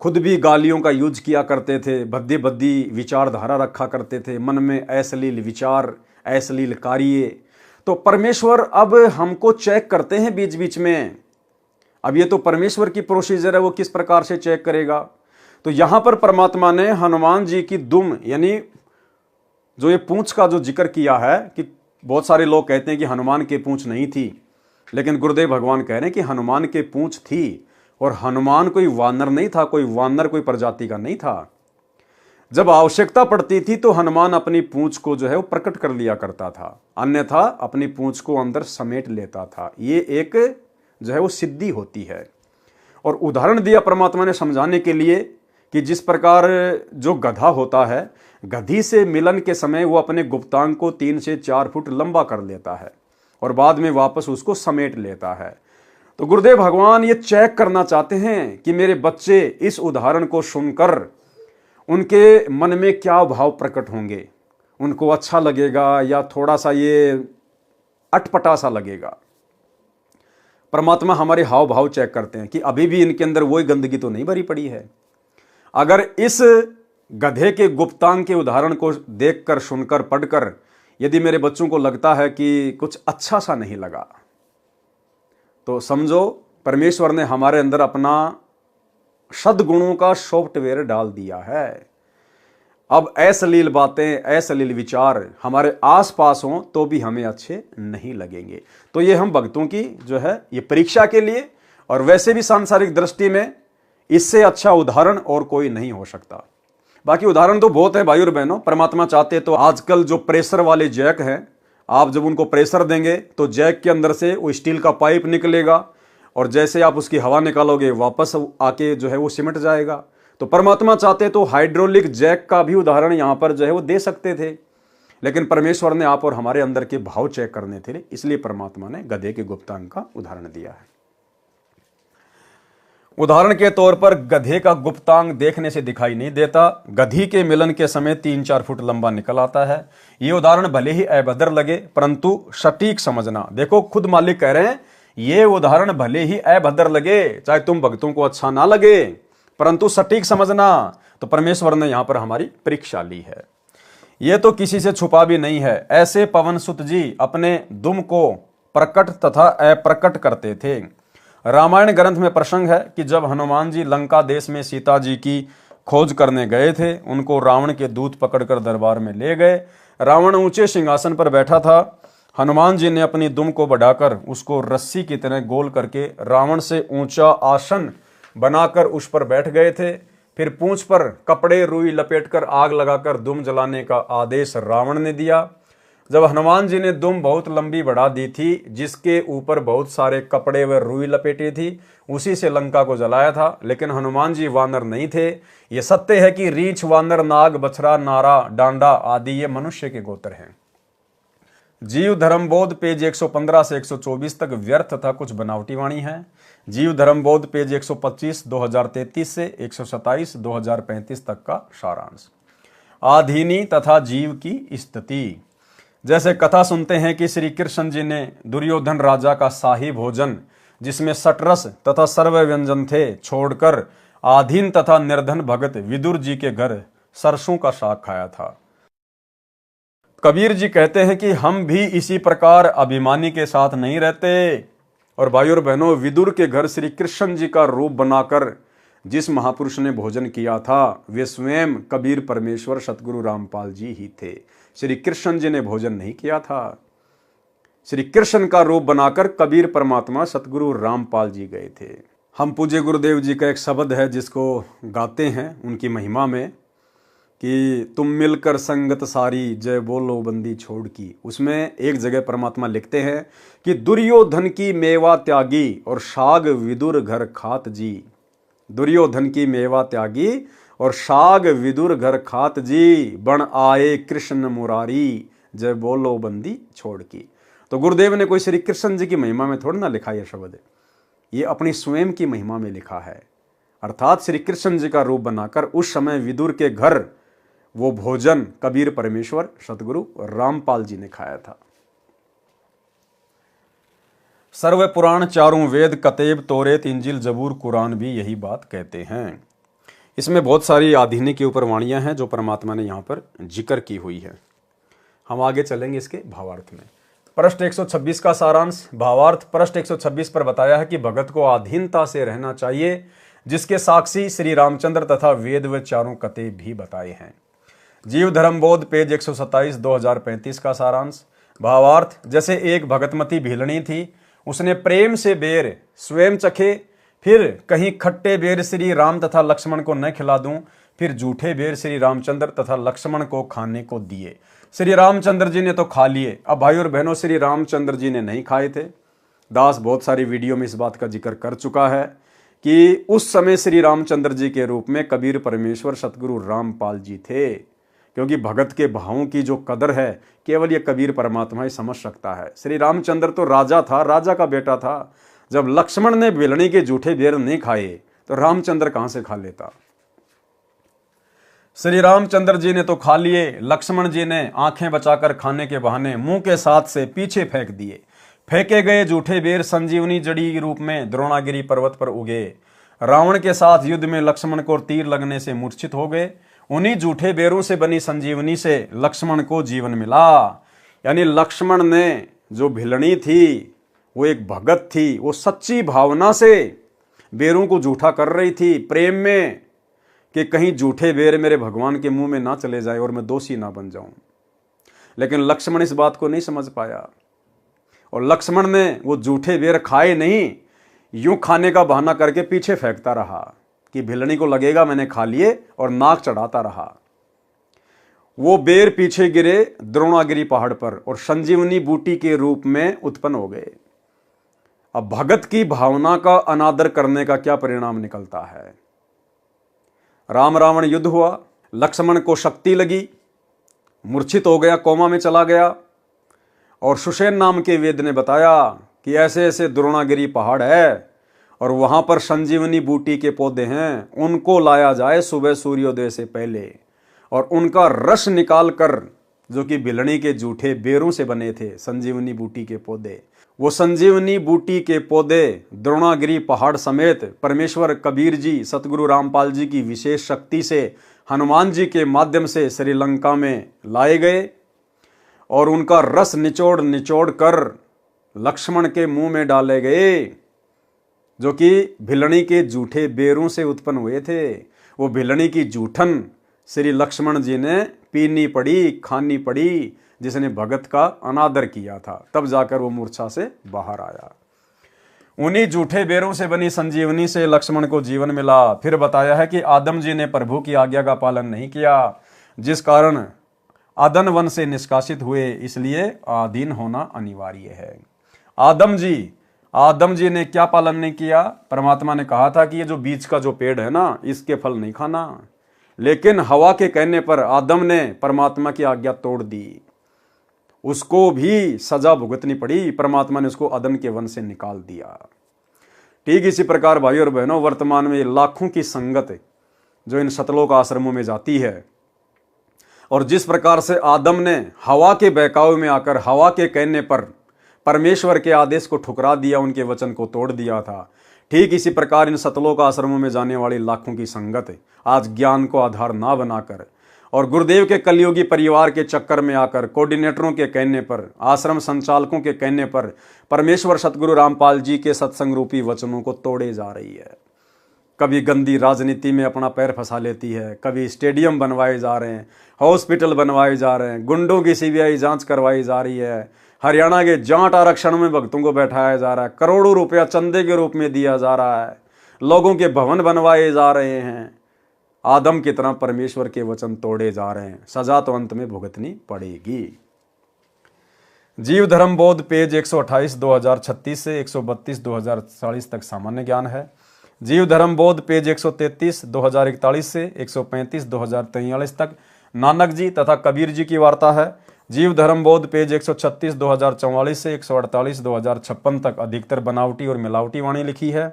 खुद भी गालियों का यूज किया करते थे, भद्दी भद्दी विचारधारा रखा करते थे, मन में अश्लील विचार, अश्लील कार्य। तो परमेश्वर अब हमको चेक करते हैं बीच बीच में। अब ये तो परमेश्वर की प्रोसीजर है, वो किस प्रकार से चेक करेगा। तो यहां पर परमात्मा ने हनुमान जी की दुम यानी जो ये पूंछ का जो जिक्र किया है, कि बहुत सारे लोग कहते हैं कि हनुमान के पूंछ नहीं थी, लेकिन गुरुदेव भगवान कह रहे हैं कि हनुमान के पूंछ थी, और हनुमान कोई वानर नहीं था, कोई वानर कोई प्रजाति का नहीं था। जब आवश्यकता पड़ती थी तो हनुमान अपनी पूंछ को जो है वो प्रकट कर लिया करता था, अन्यथा अपनी पूंछ को अंदर समेट लेता था। ये एक जो है वो सिद्धि होती है। और उदाहरण दिया परमात्मा ने समझाने के लिए कि जिस प्रकार जो गधा होता है, गधी से मिलन के समय वो अपने गुप्तांग को 3 से 4 फुट लंबा कर लेता है और बाद में वापस उसको समेट लेता है। तो गुरुदेव भगवान ये चेक करना चाहते हैं कि मेरे बच्चे इस उदाहरण को सुनकर उनके मन में क्या भाव प्रकट होंगे, उनको अच्छा लगेगा या थोड़ा सा ये अटपटा सा लगेगा। परमात्मा हमारे हाव भाव चेक करते हैं कि अभी भी इनके अंदर वही गंदगी तो नहीं भरी पड़ी है। अगर इस गधे के गुप्तांग के उदाहरण को देखकर, सुनकर, पढ़कर यदि मेरे बच्चों को लगता है कि कुछ अच्छा सा नहीं लगा, तो समझो परमेश्वर ने हमारे अंदर अपना सद्गुणों का सॉफ्टवेयर डाल दिया है। अब अश्लील बातें, अश्लील विचार हमारे आसपास हों तो भी हमें अच्छे नहीं लगेंगे। तो ये हम भक्तों की जो है ये परीक्षा के लिए, और वैसे भी सांसारिक दृष्टि में इससे अच्छा उदाहरण और कोई नहीं हो सकता। बाकी उदाहरण तो बहुत है भाई और बहनों। परमात्मा चाहते तो आजकल जो प्रेशर वाले जैक हैं, आप जब उनको प्रेशर देंगे तो जैक के अंदर से वो स्टील का पाइप निकलेगा और जैसे आप उसकी हवा निकालोगे वापस आके जो है वो सिमट जाएगा। तो परमात्मा चाहते तो हाइड्रोलिक जैक का भी उदाहरण यहां पर जो है वो दे सकते थे, लेकिन परमेश्वर ने आप और हमारे अंदर के भाव चेक करने थे, इसलिए परमात्मा ने गधे के गुप्तांग का उदाहरण दिया है। उदाहरण के तौर पर गधे का गुप्तांग देखने से दिखाई नहीं देता, गधी के मिलन के समय 3-4 फुट लंबा निकल आता है। ये उदाहरण भले ही अभद्र लगे परंतु सटीक समझना। देखो खुद मालिक कह रहे हैं ये उदाहरण भले ही अभद्र लगे, चाहे तुम भक्तों को अच्छा ना लगे, परंतु सटीक समझना। तो परमेश्वर ने यहां पर हमारी परीक्षा ली है। यह तो किसी से छुपा भी नहीं है। ऐसे पवन सुत जी अपने दुम को प्रकट तथा अप्रकट करते थे। रामायण ग्रंथ में प्रसंग है कि जब हनुमान जी लंका देश में सीता जी की खोज करने गए थे, उनको रावण के दूत पकड़कर दरबार में ले गए। रावण ऊंचे सिंहासन पर बैठा था। हनुमान जी ने अपनी दुम को बढ़ाकर उसको रस्सी की तरह गोल करके रावण से ऊंचा आसन बनाकर उस पर बैठ गए थे। फिर पूंछ पर कपड़े रुई लपेटकर आग लगाकर दुम जलाने का आदेश रावण ने दिया। जब हनुमान जी ने दुम बहुत लंबी बढ़ा दी थी, जिसके ऊपर बहुत सारे कपड़े व रुई लपेटी थी, उसी से लंका को जलाया था। लेकिन हनुमान जी वानर नहीं थे। ये सत्य है कि रीछ, वानर, नाग, बछड़ा, नारा, डांडा आदि ये मनुष्य के गोत्र हैं। जीव धर्मबोध पेज 115 से 124 तक व्यर्थ तथा कुछ बनावटी वाणी है। जीव धर्मबोध पेज 125 2033 से 127 2035 तक का सारांश। आधीनी तथा जीव की स्थिति। जैसे कथा सुनते हैं कि श्री कृष्ण जी ने दुर्योधन राजा का शाही भोजन, जिसमें सटरस तथा सर्व व्यंजन थे, छोड़कर आधीन तथा निर्धन भगत विदुर जी के घर सरसों का साग खाया था। कबीर जी कहते हैं कि हम भी इसी प्रकार अभिमानी के साथ नहीं रहते। और भाइयों और बहनों, विदुर के घर श्री कृष्ण जी का रूप बनाकर जिस महापुरुष ने भोजन किया था, वे स्वयं कबीर परमेश्वर सतगुरु रामपाल जी ही थे। श्री कृष्ण जी ने भोजन नहीं किया था। श्री कृष्ण का रूप बनाकर कबीर परमात्मा सतगुरु रामपाल जी गए थे। हम पूज्य गुरुदेव जी का एक शब्द है जिसको गाते हैं उनकी महिमा में कि तुम मिलकर संगत सारी जय बोलो बंदी छोड़ की। उसमें एक जगह परमात्मा लिखते हैं कि दुर्योधन की मेवा त्यागी और साग विदुर घर खात जी। दुर्योधन की मेवा त्यागी और साग विदुर घर खात जी, बण आए कृष्ण मुरारी जय बोलो बंदी छोड़ की। तो गुरुदेव ने कोई श्री कृष्ण जी की महिमा में थोड़ा ना लिखा यह शब्द, ये अपनी स्वयं की महिमा में लिखा है। अर्थात श्री कृष्ण जी का रूप बनाकर उस समय विदुर के घर वो भोजन कबीर परमेश्वर सतगुरु रामपाल जी ने खाया था। सर्व पुराण, चारों वेद, कतेब, तोरेत, इंजिल, जबूर, कुरान भी यही बात कहते हैं। इसमें बहुत सारी आधीनी के ऊपर वाणियां हैं जो परमात्मा ने यहाँ पर जिक्र की हुई है। हम आगे चलेंगे इसके भावार्थ में। पृष्ठ 126 का सारांश। भावार्थ पृष्ठ 126 पर बताया है कि भगत को अधीनता से रहना चाहिए, जिसके साक्षी श्री रामचंद्र तथा वेद व चारों कतेब भी बताए हैं। जीव धर्मबोध पेज 127 2035 का सारांश। भावार्थ जैसे एक भगतमती भीलनी थी, उसने प्रेम से बेर स्वयं चखे, फिर कहीं खट्टे बेर श्री राम तथा लक्ष्मण को न खिला दूं, फिर जूठे बेर श्री रामचंद्र तथा लक्ष्मण को खाने को दिए। श्री रामचंद्र जी ने तो खा लिए। अब भाई और बहनों, श्री रामचंद्र जी ने नहीं खाए थे। दास बहुत सारी वीडियो में इस बात का जिक्र कर चुका है कि उस समय श्री रामचंद्र जी के रूप में कबीर परमेश्वर सतगुरु रामपाल जी थे, क्योंकि भगत के भावों की जो कदर है केवल ये कबीर परमात्मा ही समझ सकता है। श्री रामचंद्र तो राजा था, राजा का बेटा था। जब लक्ष्मण ने भिलनी के जूठे बेर नहीं खाए तो रामचंद्र कहां से खा लेता। श्री रामचंद्र जी ने तो खा लिए, लक्ष्मण जी ने आंखें बचाकर खाने के बहाने मुंह के साथ से पीछे फेंक दिए। फेंके गए जूठे बेर संजीवनी जड़ी रूप में द्रोणागिरी पर्वत पर उगे। रावण के साथ युद्ध में लक्ष्मण को तीर लगने से मूर्छित हो गए। उन्हीं जूठे बेरों से बनी संजीवनी से लक्ष्मण को जीवन मिला। यानी लक्ष्मण ने जो भिलनी थी वो एक भगत थी, वो सच्ची भावना से बेरों को जूठा कर रही थी, प्रेम में, कि कहीं जूठे बेर मेरे भगवान के मुंह में ना चले जाए और मैं दोषी ना बन जाऊं। लेकिन लक्ष्मण इस बात को नहीं समझ पाया और लक्ष्मण ने वो जूठे बेर खाए नहीं, यूं खाने का बहाना करके पीछे फेंकता रहा कि भिलनी को लगेगा मैंने खा लिए, और नाक चढ़ाता रहा। वो बेर पीछे गिरे द्रोणागिरी पहाड़ पर और संजीवनी बूटी के रूप में उत्पन्न हो गए। अब भगत की भावना का अनादर करने का क्या परिणाम निकलता है। राम रावण युद्ध हुआ, लक्ष्मण को शक्ति लगी, मूर्छित हो गया, कोमा में चला गया, और सुषेण नाम के वेद ने बताया कि ऐसे ऐसे द्रोणागिरी पहाड़ है और वहां पर संजीवनी बूटी के पौधे हैं, उनको लाया जाए सुबह सूर्योदय से पहले और उनका रस निकाल कर, जो कि भिलनी के जूठे बेरों से बने थे संजीवनी बूटी के पौधे, वो संजीवनी बूटी के पौधे द्रोणागिरी पहाड़ समेत परमेश्वर कबीर जी सतगुरु रामपाल जी की विशेष शक्ति से हनुमान जी के माध्यम से श्रीलंका में लाए गए और उनका रस निचोड़ निचोड़ कर लक्ष्मण के मुंह में डाले गए, जो कि भिलनी के जूठे बेरों से उत्पन्न हुए थे। वो भिलनी की जूठन श्री लक्ष्मण जी ने पीनी पड़ी, खानी पड़ी, जिसने भगत का अनादर किया था, तब जाकर वो मूर्छा से बाहर आया। उन्हीं जूठे बेरों से बनी संजीवनी से लक्ष्मण को जीवन मिला। फिर बताया है कि आदम जी ने प्रभु की आज्ञा का पालन नहीं किया, जिस कारण आदन वन से निष्कासित हुए, इसलिए आधीन होना अनिवार्य है। आदम जी ने क्या पालन नहीं किया। परमात्मा ने कहा था कि ये जो बीच का जो पेड़ है ना, इसके फल नहीं खाना, लेकिन हवा के कहने पर आदम ने परमात्मा की आज्ञा तोड़ दी, उसको भी सजा भुगतनी पड़ी। परमात्मा ने उसको अदन के वन से निकाल दिया। ठीक इसी प्रकार भाई और बहनों, वर्तमान में लाखों की संगत जो इन सतलोक आश्रमों में जाती है, और जिस प्रकार से आदम ने हवा के बहकावे में आकर हवा के कहने पर परमेश्वर के आदेश को ठुकरा दिया, उनके वचन को तोड़ दिया था, ठीक इसी प्रकार इन सतलोक आश्रमों में जाने वाली लाखों की संगत आज ज्ञान को आधार ना बनाकर और गुरुदेव के कलयुगी परिवार के चक्कर में आकर कोऑर्डिनेटरों के कहने पर, आश्रम संचालकों के कहने पर परमेश्वर सतगुरु रामपाल जी के सत्संग रूपी वचनों को तोड़े जा रही है। कभी गंदी राजनीति में अपना पैर फंसा लेती है, कभी स्टेडियम बनवाए जा रहे हैं, हॉस्पिटल बनवाए जा रहे हैं, गुंडों की सीबीआई जांच करवाई जा रही है, हरियाणा के जाट आरक्षण में भक्तों को बैठाया जा रहा है, करोड़ों रुपया चंदे के रूप में दिया जा रहा है, लोगों के भवन बनवाए जा रहे हैं। आदम की तरह परमेश्वर के वचन तोड़े जा रहे हैं, सजा तो अंत में भुगतनी पड़ेगी। जीव धर्म बोध पेज 128 2036 से 132 2040 तक सामान्य ज्ञान है। जीव धर्म बोध पेज 133 2041 से 135 2043 तक नानक जी तथा कबीर जी की वार्ता है। जीव धर्म बोध पेज 136 2044 से 148 2056 तक अधिकतर बनावटी और मिलावटी वाणी लिखी है।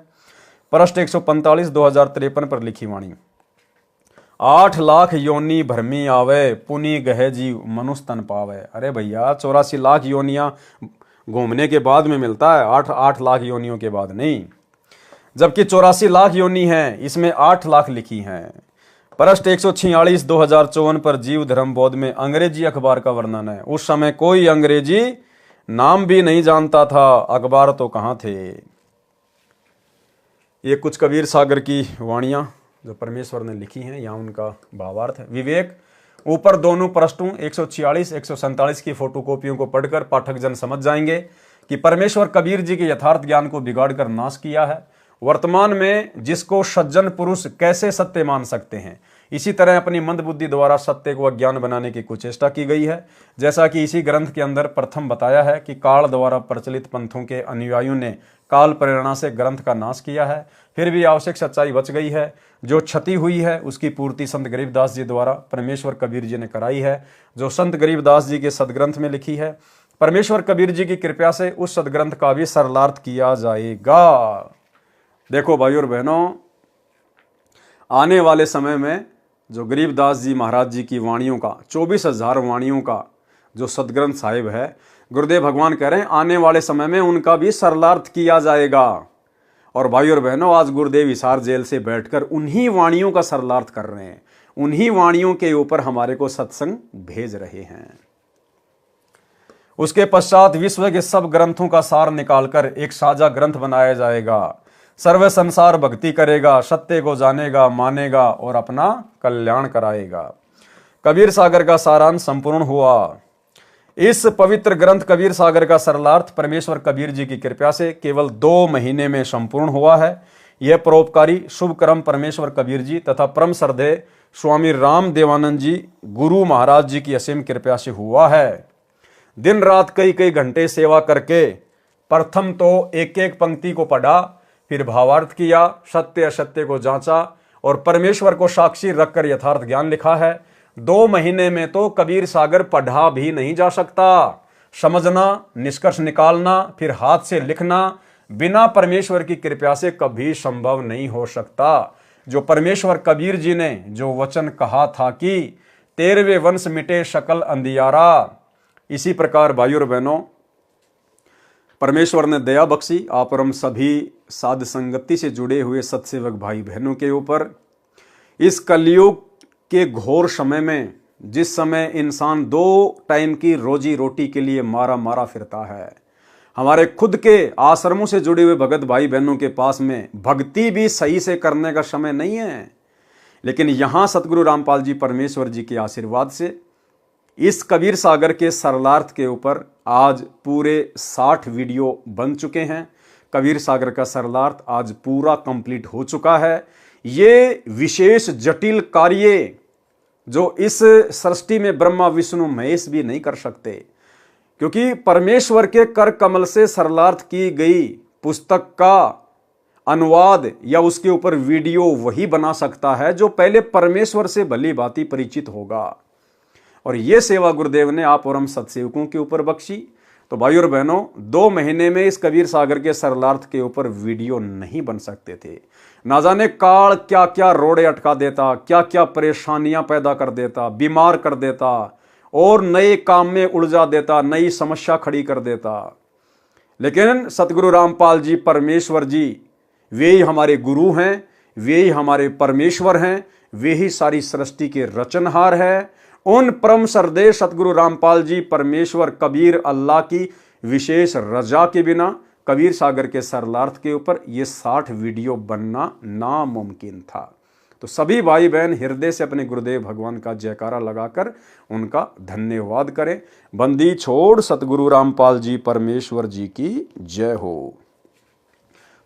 पृष्ठ 145 2053 पर लिखी वाणी। 8 लाख योनि भरमी आवे, पुनि गहे जीव मनुष्य तन पावे। अरे भैया 84 लाख योनियां घूमने के बाद में मिलता है, 8 लाख योनियों के बाद नहीं। जबकि 84 लाख योनि है, इसमें 8 लाख लिखी हैं। पृष्ठ 146 2054 पर जीव धर्म बोध में अंग्रेजी अखबार का वर्णन है। उस समय कोई अंग्रेजी नाम भी नहीं जानता था, अखबार तो कहां थे। ये कुछ कबीर सागर की वाणियां जो परमेश्वर ने लिखी हैं, यहाँ उनका भावार्थ है। विवेक ऊपर दोनों पृष्ठों 146 147 की फोटोकॉपियों को पढ़कर पाठक जन समझ जाएंगे कि परमेश्वर कबीर जी के यथार्थ ज्ञान को बिगाड़कर नाश किया है। वर्तमान में जिसको सज्जन पुरुष कैसे सत्य मान सकते हैं, इसी तरह अपनी मंदबुद्धि द्वारा सत्य को अज्ञान बनाने की कुचेष्टा की गई है। जैसा कि इसी ग्रंथ के अंदर प्रथम बताया है कि काल द्वारा प्रचलित पंथों के अनुयायियों ने काल प्रेरणा से ग्रंथ का नाश किया है, फिर भी आवश्यक सच्चाई बच गई है। जो क्षति हुई है उसकी पूर्ति संत गरीबदास जी द्वारा परमेश्वर कबीर जी ने कराई है, जो संत गरीबदास जी के सदग्रंथ में लिखी है। परमेश्वर कबीर जी की कृपा से उस सदग्रंथ का भी सरलार्थ किया जाएगा। देखो भाइयों और बहनों, आने वाले समय में जो गरीबदास जी महाराज जी की वाणियों का 24,000 वाणियों का जो सदग्रंथ साहिब है, गुरुदेव भगवान कह रहे हैं आने वाले समय में उनका भी सरलार्थ किया जाएगा। और भाइयों और बहनों, आज गुरुदेव हिसार जेल से बैठकर उन्हीं वाणियों का सरलार्थ कर रहे हैं, उन्हीं वाणियों के ऊपर हमारे को सत्संग भेज रहे हैं। उसके पश्चात विश्व के सब ग्रंथों का सार निकालकर एक साझा ग्रंथ बनाया जाएगा। सर्व संसार भक्ति करेगा, सत्य को जानेगा, मानेगा और अपना कल्याण कराएगा। कबीर सागर का सारांश संपूर्ण हुआ। इस पवित्र ग्रंथ कबीर सागर का सरलार्थ परमेश्वर कबीर जी की कृपा से केवल 2 महीने में संपूर्ण हुआ है। यह परोपकारी शुभ कर्म परमेश्वर कबीर जी तथा परम श्रद्धेय स्वामी राम देवानंद जी गुरु महाराज जी की असीम कृपा से हुआ है। दिन रात कई कई घंटे सेवा करके प्रथम तो एक एक पंक्ति को पढ़ा, फिर भावार्थ किया, सत्य असत्य को जांचा और परमेश्वर को साक्षी रखकर यथार्थ ज्ञान लिखा है। 2 महीने में तो कबीर सागर पढ़ा भी नहीं जा सकता। समझना, निष्कर्ष निकालना, फिर हाथ से लिखना बिना परमेश्वर की कृपा से कभी संभव नहीं हो सकता। जो परमेश्वर कबीर जी ने जो वचन कहा था कि 13वें वंश मिटे सकल अंधियारा, इसी प्रकार भाइयों और बहनों परमेश्वर ने दया बख्शी आप और हम सभी साध संगति से जुड़े हुए सत्सेवक भाई बहनों के ऊपर। इस कलयुग के घोर समय में, जिस समय इंसान 2 टाइम की रोजी रोटी के लिए मारा मारा फिरता है, हमारे खुद के आश्रमों से जुड़े हुए भगत भाई बहनों के पास में भक्ति भी सही से करने का समय नहीं है। लेकिन यहाँ सतगुरु रामपाल जी परमेश्वर जी के आशीर्वाद से इस कबीर सागर के सरलार्थ के ऊपर आज पूरे 60 वीडियो बन चुके हैं। कबीर सागर का सरलार्थ आज पूरा कंप्लीट हो चुका है। ये विशेष जटिल कार्य जो इस सृष्टि में ब्रह्मा विष्णु महेश भी नहीं कर सकते, क्योंकि परमेश्वर के कर कमल से सरलार्थ की गई पुस्तक का अनुवाद या उसके ऊपर वीडियो वही बना सकता है जो पहले परमेश्वर से भली भांति परिचित होगा। और ये सेवा गुरुदेव ने आप और हम सत्सेवकों के ऊपर बख्शी। तो भाइयों और बहनों, 2 महीने में इस कबीर सागर के सरलार्थ के ऊपर वीडियो नहीं बन सकते थे। ना जाने काल क्या क्या रोड़े अटका देता, क्या क्या परेशानियां पैदा कर देता, बीमार कर देता और नए काम में उलझा देता, नई समस्या खड़ी कर देता। लेकिन सतगुरु रामपाल जी परमेश्वर जी वे ही हमारे गुरु हैं, वे ही हमारे परमेश्वर हैं, वे ही सारी सृष्टि के रचनहार है। उन परम श्रद्धेय सतगुरु रामपाल जी परमेश्वर कबीर अल्लाह की विशेष रजा के बिना कबीर सागर के सरलार्थ के ऊपर ये 60 वीडियो बनना नामुमकिन था। तो सभी भाई बहन हृदय से अपने गुरुदेव भगवान का जयकारा लगाकर उनका धन्यवाद करें। बंदी छोड़ सतगुरु रामपाल जी परमेश्वर जी की जय हो।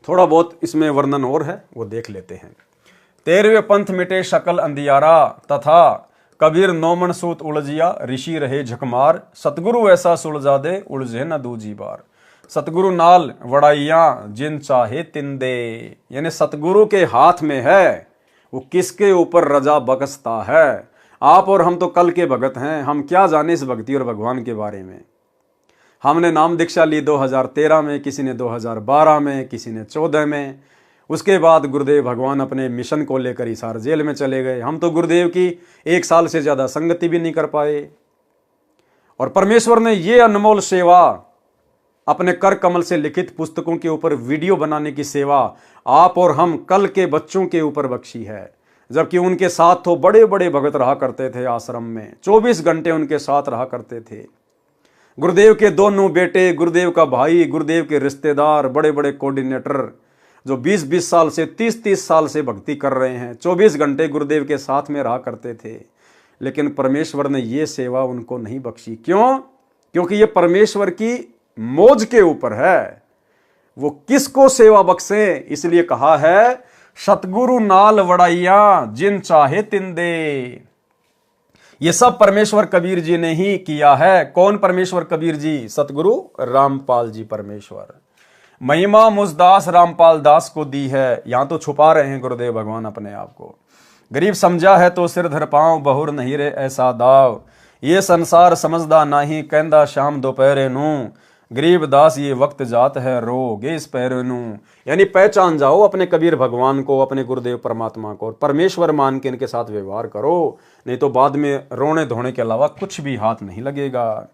थोड़ा बहुत इसमें वर्णन और है, वो देख लेते हैं। 13वें पंथ मिटे सकल अंधियारा तथा कबीर नौमन सूत उलझिया ऋषि रहे झकमार, सतगुरु ऐसा सुलझा दे उलझे न दूजी बार। सतगुरु नाल वड़ाइया जिन चाहे तिन दे, यानी सतगुरु के हाथ में है वो किसके ऊपर रजा बख्शता है। आप और हम तो कल के भगत हैं, हम क्या जाने इस भक्ति और भगवान के बारे में। हमने नाम दीक्षा ली 2013 में, किसी ने 2012 में, किसी ने 14 में। उसके बाद गुरुदेव भगवान अपने मिशन को लेकर हिसार जेल में चले गए। हम तो गुरुदेव की 1 साल से ज्यादा संगति भी नहीं कर पाए। और परमेश्वर ने ये अनमोल सेवा अपने कर कमल से लिखित पुस्तकों के ऊपर वीडियो बनाने की सेवा आप और हम कल के बच्चों के ऊपर बख्शी है। जबकि उनके साथ तो बड़े बड़े भगत रहा करते थे आश्रम में, 24 घंटे उनके साथ रहा करते थे। गुरुदेव के दोनों बेटे, गुरुदेव का भाई, गुरुदेव के रिश्तेदार, बड़े बड़े कोऑर्डिनेटर जो 20-20 साल से 30-30 साल से भक्ति कर रहे हैं, 24 घंटे गुरुदेव के साथ में रहा करते थे। लेकिन परमेश्वर ने ये सेवा उनको नहीं बख्शी। क्यों? क्योंकि ये परमेश्वर की मौज के ऊपर है। वो किसको सेवा बख्शे, इसलिए कहा है सतगुरु नाल वड़ाइया जिन चाहे तिन दे। ये सब परमेश्वर कबीर जी ने ही किया है। कौन परमेश्वर कबीर जी? सतगुरु रामपाल जी परमेश्वर। महिमा मुझदास रामपाल दास को दी है। यहां तो छुपा रहे हैं गुरुदेव भगवान अपने आप को। गरीब समझा है तो सिर धर पांव, बहुर नहीं रे ऐसा दाव। ये संसार समझदा नाही, कहंदा शाम दोपहरे नू। गरीब दास ये वक्त जात है, रोगे इस पैरे नू। यानी पहचान जाओ अपने कबीर भगवान को, अपने गुरुदेव परमात्मा को, और परमेश्वर मान के इनके साथ व्यवहार करो, नहीं तो बाद में रोने धोने के अलावा कुछ भी हाथ नहीं लगेगा।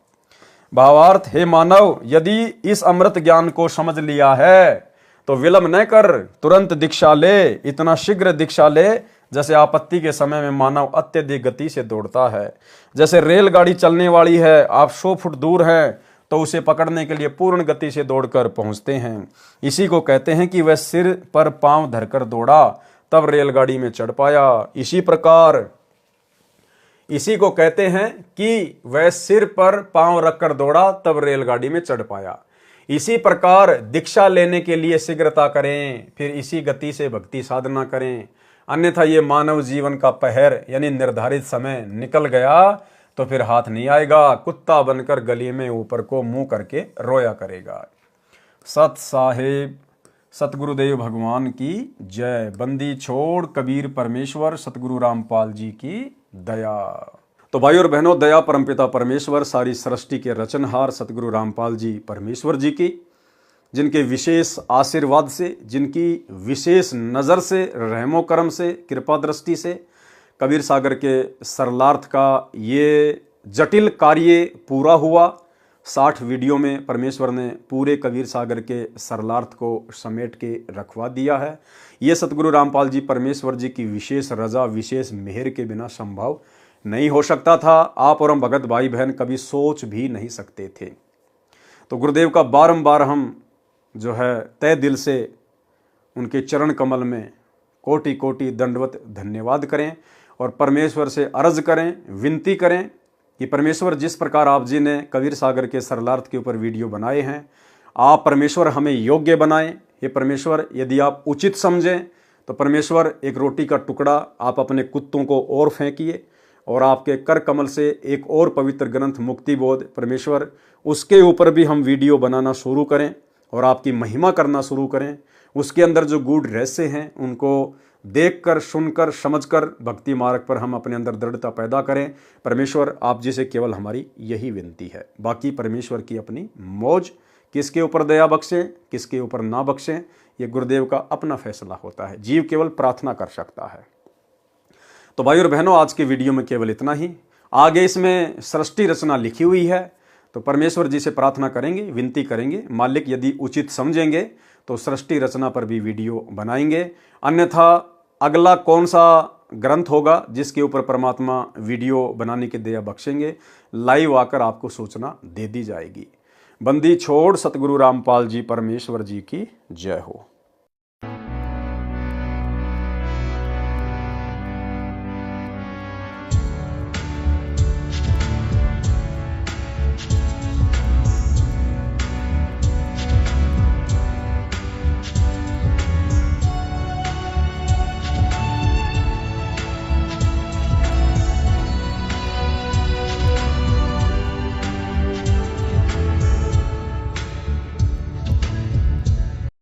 भावार्थ, हे मानव, यदि इस अमृत ज्ञान को समझ लिया है तो विलंब न कर, तुरंत दीक्षा ले। इतना शीघ्र दीक्षा ले जैसे आपत्ति के समय में मानव अत्यधिक गति से दौड़ता है। जैसे रेलगाड़ी चलने वाली है, आप 100 फुट दूर हैं तो उसे पकड़ने के लिए पूर्ण गति से दौड़कर पहुंचते हैं। इसी को कहते हैं कि वह सिर पर पांव धरकर दौड़ा तब रेलगाड़ी में चढ़ पाया। इसी को कहते हैं कि वह सिर पर पांव रखकर दौड़ा तब रेलगाड़ी में चढ़ पाया। इसी प्रकार दीक्षा लेने के लिए शीघ्रता करें, फिर इसी गति से भक्ति साधना करें। अन्यथा ये मानव जीवन का पहर यानी निर्धारित समय निकल गया तो फिर हाथ नहीं आएगा। कुत्ता बनकर गली में ऊपर को मुंह करके रोया करेगा। सत साहेब सतगुरुदेव भगवान की जय। बंदी छोड़ कबीर परमेश्वर, सतगुरु रामपाल जी की दया। तो भाई और बहनों, दया परमपिता परमेश्वर, सारी सृष्टि के रचनहार सतगुरु रामपाल जी परमेश्वर जी की, जिनके विशेष आशीर्वाद से, जिनकी विशेष नज़र से, रहमो करम से, कृपा दृष्टि से कबीर सागर के सरलार्थ का ये जटिल कार्य पूरा हुआ। 60 वीडियो में परमेश्वर ने पूरे कबीर सागर के सरलार्थ को समेट के रखवा दिया है। ये सतगुरु रामपाल जी परमेश्वर जी की विशेष रजा, विशेष मेहर के बिना संभव नहीं हो सकता था। आप और हम भगत भाई बहन कभी सोच भी नहीं सकते थे। तो गुरुदेव का बारंबार हम जो है तय दिल से उनके चरण कमल में कोटि कोटि दंडवत धन्यवाद करें और परमेश्वर से अर्ज करें, विनती करें कि परमेश्वर जिस प्रकार आप जी ने कबीर सागर के सरलार्थ के ऊपर वीडियो बनाए हैं, आप परमेश्वर हमें योग्य बनाएं। ये परमेश्वर यदि आप उचित समझें तो परमेश्वर एक रोटी का टुकड़ा आप अपने कुत्तों को और फेंकिए और आपके कर कमल से एक और पवित्र ग्रंथ मुक्ति बोध परमेश्वर, उसके ऊपर भी हम वीडियो बनाना शुरू करें और आपकी महिमा करना शुरू करें। उसके अंदर जो गूढ़ रहस्य हैं उनको देखकर, सुनकर, समझकर भक्ति मार्ग पर हम अपने अंदर दृढ़ता पैदा करें। परमेश्वर आप जी से केवल हमारी यही विनती है। बाकी परमेश्वर की अपनी मौज, किसके ऊपर दया बख्शें, किसके ऊपर ना बख्शें, ये गुरुदेव का अपना फैसला होता है। जीव केवल प्रार्थना कर सकता है। तो भाई और बहनों, आज के वीडियो में केवल इतना ही। आगे इसमें सृष्टि रचना लिखी हुई है तो परमेश्वर जी से प्रार्थना करेंगे, विनती करेंगे। मालिक यदि उचित समझेंगे तो सृष्टि रचना पर भी वीडियो बनाएंगे। अन्यथा अगला कौन सा ग्रंथ होगा जिसके ऊपर परमात्मा वीडियो बनाने की दया बख्शेंगे, लाइव आकर आपको सूचना दे दी जाएगी। बंदी छोड़ सतगुरु रामपाल जी परमेश्वर जी की जय हो।